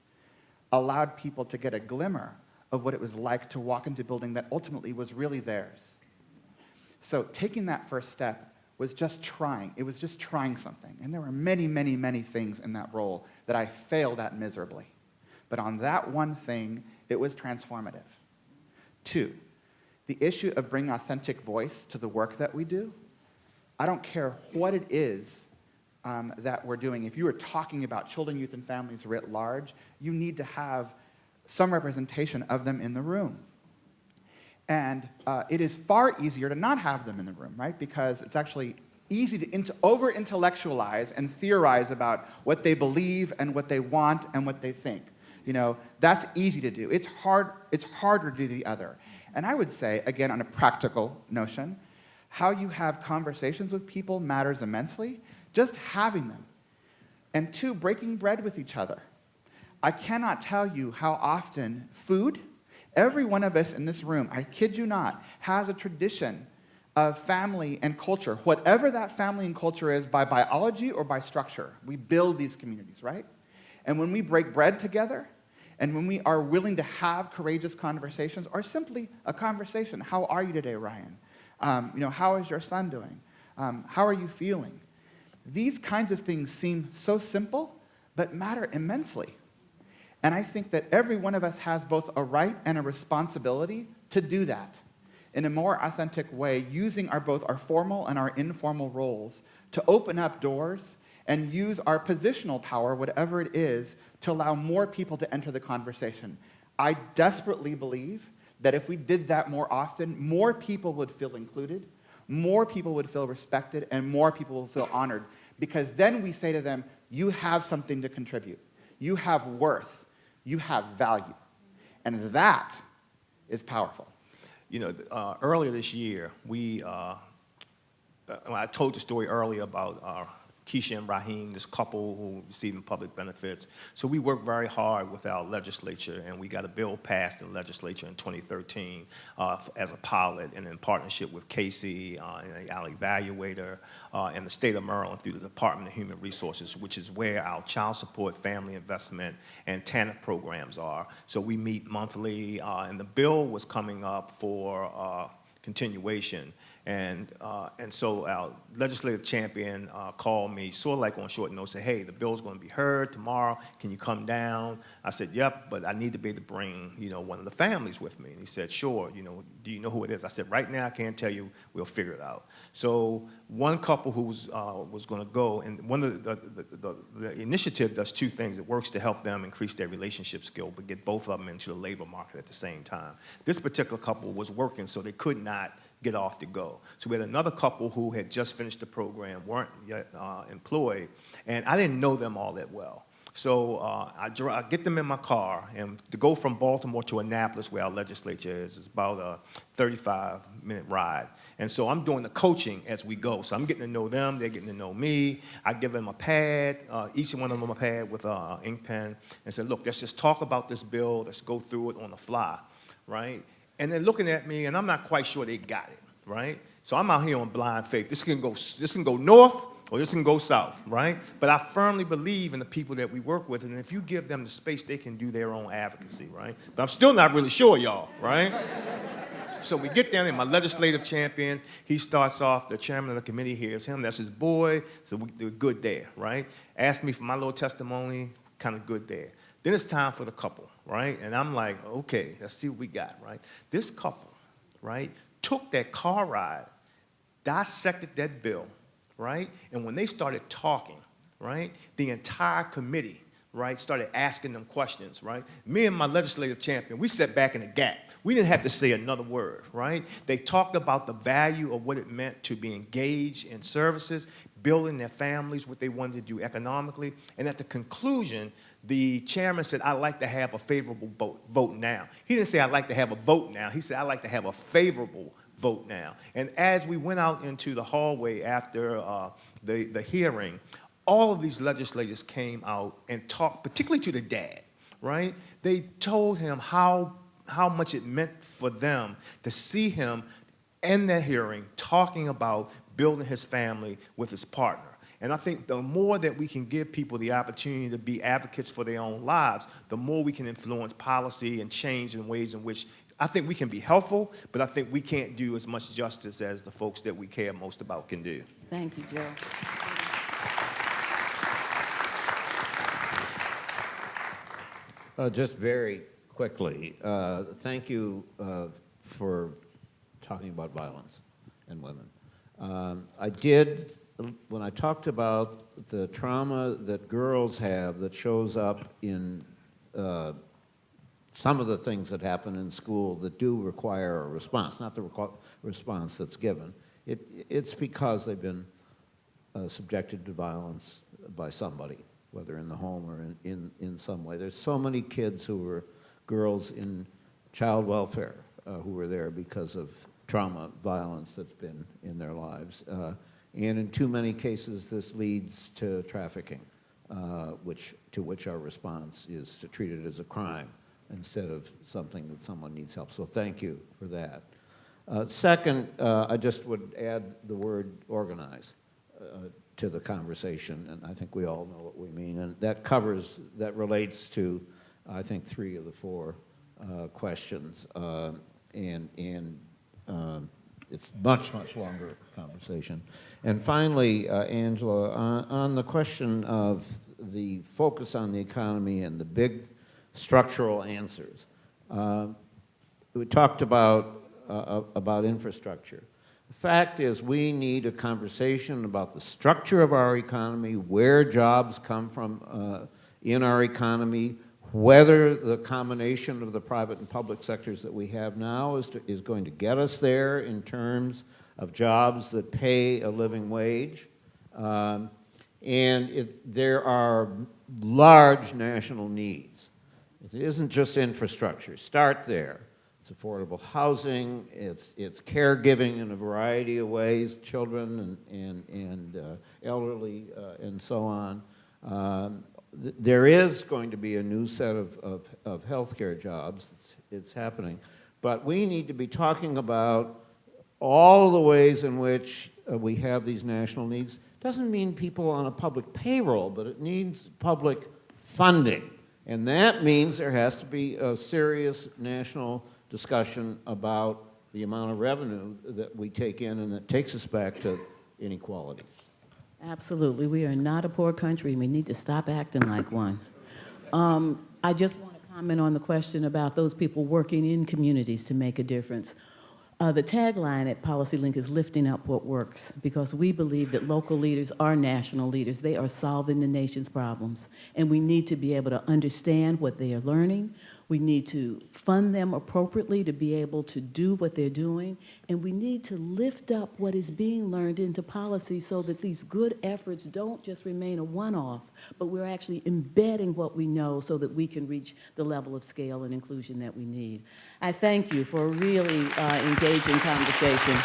allowed people to get a glimmer of what it was like to walk into a building that ultimately was really theirs. So taking that first step was just trying. It was just trying something. And there were many, many, many things in that role that I failed at miserably. But on that one thing, it was transformative. 2, the issue of bringing authentic voice to the work that we do. I don't care what it is that we're doing. If you are talking about children, youth, and families writ large, you need to have some representation of them in the room. And it is far easier to not have them in the room, right? Because it's actually easy to over-intellectualize and theorize about what they believe and what they want and what they think. You know, that's easy to do. It's harder to do the other. And I would say, again, on a practical notion, how you have conversations with people matters immensely. Just having them. And 2, breaking bread with each other. I cannot tell you how often food, every one of us in this room, I kid you not, has a tradition of family and culture, whatever that family and culture is by biology or by structure. We build these communities, right? And when we break bread together, and when we are willing to have courageous conversations, or simply a conversation, how are you today, Ryan? How is your son doing? How are you feeling? These kinds of things seem so simple, but matter immensely. And I think that every one of us has both a right and a responsibility to do that in a more authentic way, using both our formal and our informal roles to open up doors and use our positional power, whatever it is, to allow more people to enter the conversation. I desperately believe that if we did that more often, more people would feel included, more people would feel respected, and more people will feel honored. Because then we say to them, you have something to contribute. You have worth. You have value. And that is powerful. You know, earlier this year, I told the story earlier about Keisha and Raheem, this couple who receiving public benefits. So we worked very hard with our legislature, and we got a bill passed in the legislature in 2013 as a pilot, and in partnership with Casey and the Alley Evaluator and the state of Maryland through the Department of Human Resources, which is where our child support, family investment, and TANF programs are. So we meet monthly, and the bill was coming up for continuation. And so our legislative champion called me sort of like on short notice, said, hey, the bill's going to be heard tomorrow. Can you come down? I said, yep, but I need to be able to bring, one of the families with me. And he said, sure, do you know who it is? I said, right now I can't tell you. We'll figure it out. So one couple who was going to go, and one of the initiative does 2 things. It works to help them increase their relationship skill, but get both of them into the labor market at the same time. This particular couple was working, so they could not get off to go. So we had another couple who had just finished the program, weren't yet employed, and I didn't know them all that well. So I get them in my car, and to go from Baltimore to Annapolis, where our legislature is about a 35-minute ride. And so I'm doing the coaching as we go. So I'm getting to know them, they're getting to know me. I give them a pad, each one of them a pad with an ink pen, and said, look, let's just talk about this bill, let's go through it on the fly, right? And they're looking at me, and I'm not quite sure they got it, right? So I'm out here on blind faith. This can go north, or this can go south, right? But I firmly believe in the people that we work with, and if you give them the space, they can do their own advocacy, right? But I'm still not really sure, y'all, right? So we get down there, my legislative champion, he starts off, the chairman of the committee here is him, that's his boy, so we're good there, right? Asked me for my little testimony, kind of good there. Then it's time for the couple, right? And I'm like, okay, let's see what we got, right? This couple, right, took that car ride, dissected that bill, right? And when they started talking, right, the entire committee, right, started asking them questions, right? Me and my legislative champion, we sat back in the gap. We didn't have to say another word, right? They talked about the value of what it meant to be engaged in services, building their families, what they wanted to do economically. And at the conclusion, the chairman said, I'd like to have a favorable vote now. He didn't say, I'd like to have a vote now. He said, I'd like to have a favorable vote now. And as we went out into the hallway after the hearing, all of these legislators came out and talked, particularly to the dad, right? They told him how much it meant for them to see him in that hearing talking about building his family with his partner. And I think the more that we can give people the opportunity to be advocates for their own lives, the more we can influence policy and change in ways in which I think we can be helpful, but I think we can't do as much justice as the folks that we care most about can do. Thank you, Joe. Just very quickly, thank you for talking about violence and women. I did, when I talked about the trauma that girls have that shows up in some of the things that happen in school that do require a response, not the response that's given, it's because they've been subjected to violence by somebody, whether in the home or in some way. There's so many kids who were girls in child welfare who were there because of trauma, violence that's been in their lives. And in too many cases, this leads to trafficking, to which our response is to treat it as a crime instead of something that someone needs help. So thank you for that. Second, I just would add the word organize to the conversation, and I think we all know what we mean, and that relates to, I think, 3 of the 4 questions, and it's much longer conversation. And finally, Angela, on the question of the focus on the economy and the big structural answers, we talked about infrastructure. The fact is, we need a conversation about the structure of our economy, where jobs come from in our economy, whether the combination of the private and public sectors that we have now is going to get us there in terms of jobs that pay a living wage. There are large national needs. It isn't just infrastructure. Start there. It's affordable housing, it's caregiving in a variety of ways, children and elderly and so on. There is going to be a new set of healthcare jobs. It's happening. But we need to be talking about all the ways in which we have these national needs. Doesn't mean people on a public payroll, but it needs public funding. And that means there has to be a serious national discussion about the amount of revenue that we take in and that takes us back to inequality. Absolutely. We are not a poor country. We need to stop acting like one. I just want to comment on the question about those people working in communities to make a difference. The tagline at PolicyLink is lifting up what works, because we believe that local leaders are national leaders. They are solving the nation's problems, and we need to be able to understand what they are learning. We need to fund them appropriately to be able to do what they're doing, and we need to lift up what is being learned into policy so that these good efforts don't just remain a one-off, but we're actually embedding what we know so that we can reach the level of scale and inclusion that we need. I thank you for a really engaging conversation.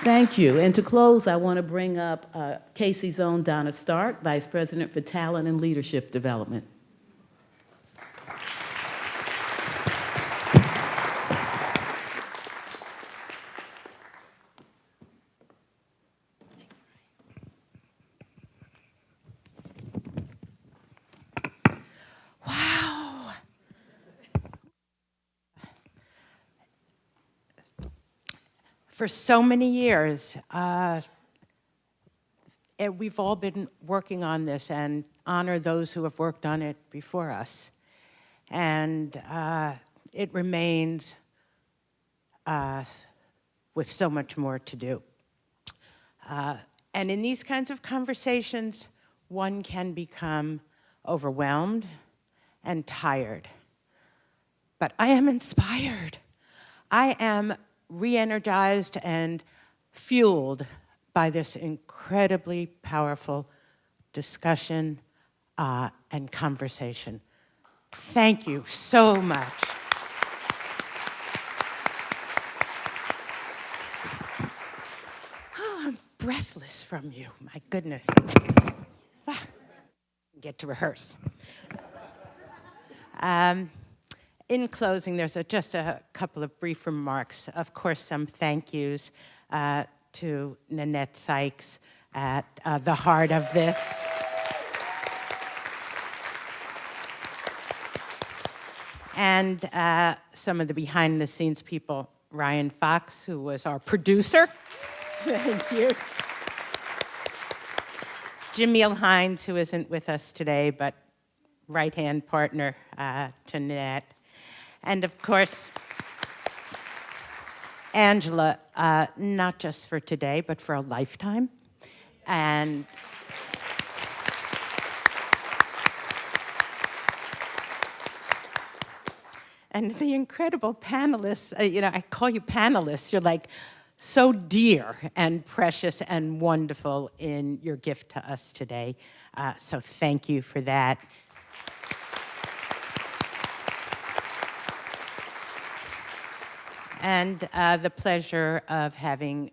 Thank you. And to close, I want to bring up Casey's own Donna Stark, Vice President for Talent and Leadership Development. Wow. For so many years, we've all been working on this and honor those who have worked on it before us. And it remains with so much more to do. And in these kinds of conversations, one can become overwhelmed and tired. But I am inspired. I am re-energized and fueled by this incredibly powerful discussion and conversation. Thank you so much. Oh, I'm breathless from you, my goodness. Get to rehearse. In closing, there's just a couple of brief remarks. Of course, some thank yous to Nonet Sykes at the heart of this. And some of the behind-the-scenes people, Ryan Fox, who was our producer. Thank you. Jamil Hines, who isn't with us today, but right-hand partner to Nonet. And of course, Angela, not just for today, but for a lifetime. And the incredible panelists, I call you panelists, you're like so dear and precious and wonderful in your gift to us today. So thank you for that. And the pleasure of having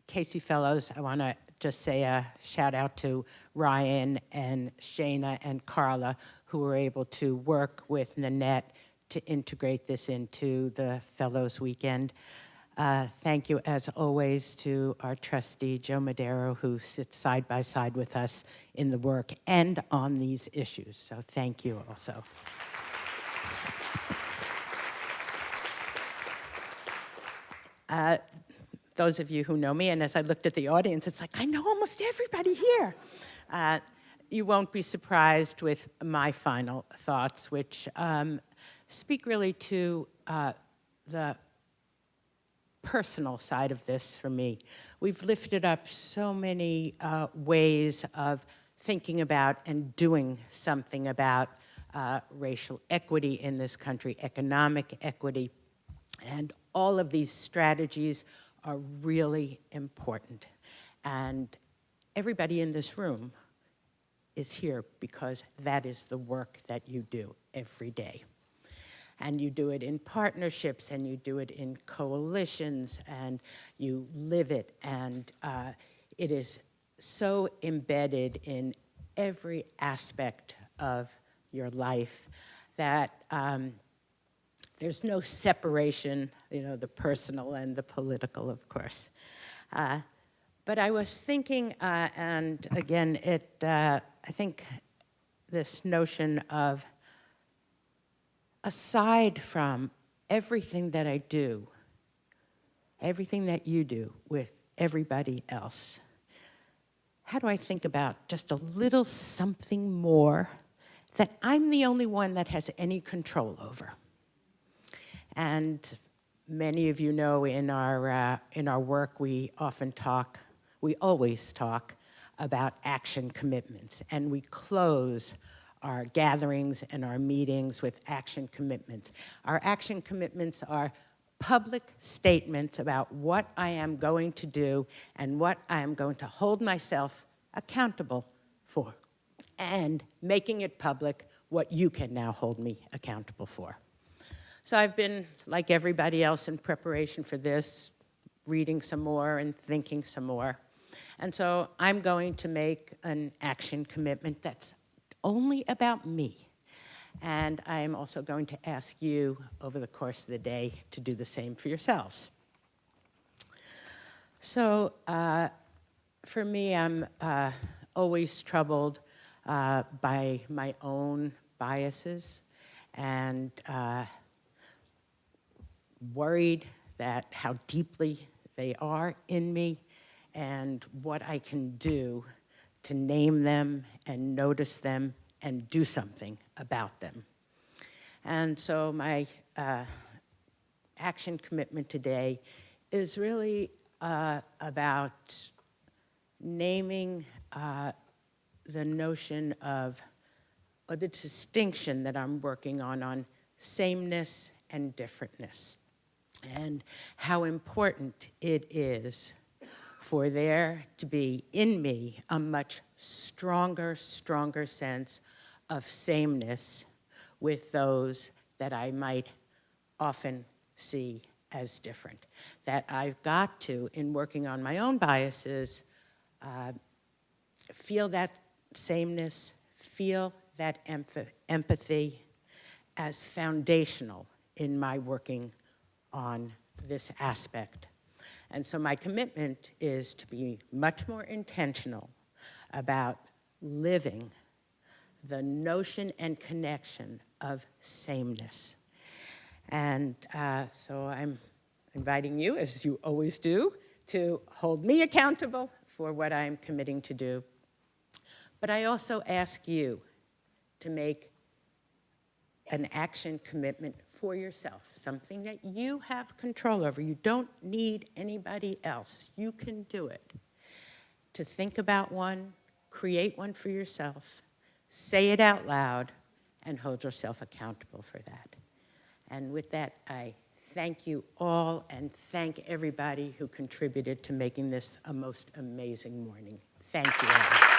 Casey Fellows. I want to just say a shout out to Ryan and Shana and Carla, who were able to work with Nonet to integrate this into the Fellows Weekend. Thank you, as always, to our trustee, Joe Madero, who sits side by side with us in the work and on these issues. So thank you also. Those of you who know me, and as I looked at the audience, it's like, I know almost everybody here. You won't be surprised with my final thoughts, which speak really to the personal side of this for me. We've lifted up so many ways of thinking about and doing something about racial equity in this country, economic equity, and all of these strategies are really important. And everybody in this room is here because that is the work that you do every day. And you do it in partnerships, and you do it in coalitions, and you live it, and it is so embedded in every aspect of your life that there's no separation, the personal and the political, of course. But I was thinking, and again, I think this notion of, aside from everything that I do, everything that you do with everybody else, how do I think about just a little something more that I'm the only one that has any control over? And many of you know in our work we always talk about action commitments, and we close our gatherings and our meetings with action commitments. Our action commitments are public statements about what I am going to do and what I am going to hold myself accountable for, and making it public what you can now hold me accountable for. So I've been, like everybody else in preparation for this, reading some more and thinking some more. And so I'm going to make an action commitment that's only about me. And I'm also going to ask you over the course of the day to do the same for yourselves. So for me, I'm always troubled by my own biases and worried that how deeply they are in me and what I can do to name them and notice them and do something about them. And so my action commitment today is really about naming the notion of, or the distinction that I'm working on sameness and differentness, and how important it is for there to be in me a much stronger sense of sameness with those that I might often see as different. That I've got to, in working on my own biases, feel that sameness, feel that empathy as foundational in my working on this aspect. And so my commitment is to be much more intentional about living the notion and connection of sameness. And so I'm inviting you, as you always do, to hold me accountable for what I'm committing to do. But I also ask you to make an action commitment for yourself, something that you have control over. You don't need anybody else. You can do it. To think about one, create one for yourself, say it out loud, and hold yourself accountable for that. And with that, I thank you all and thank everybody who contributed to making this a most amazing morning. Thank you all.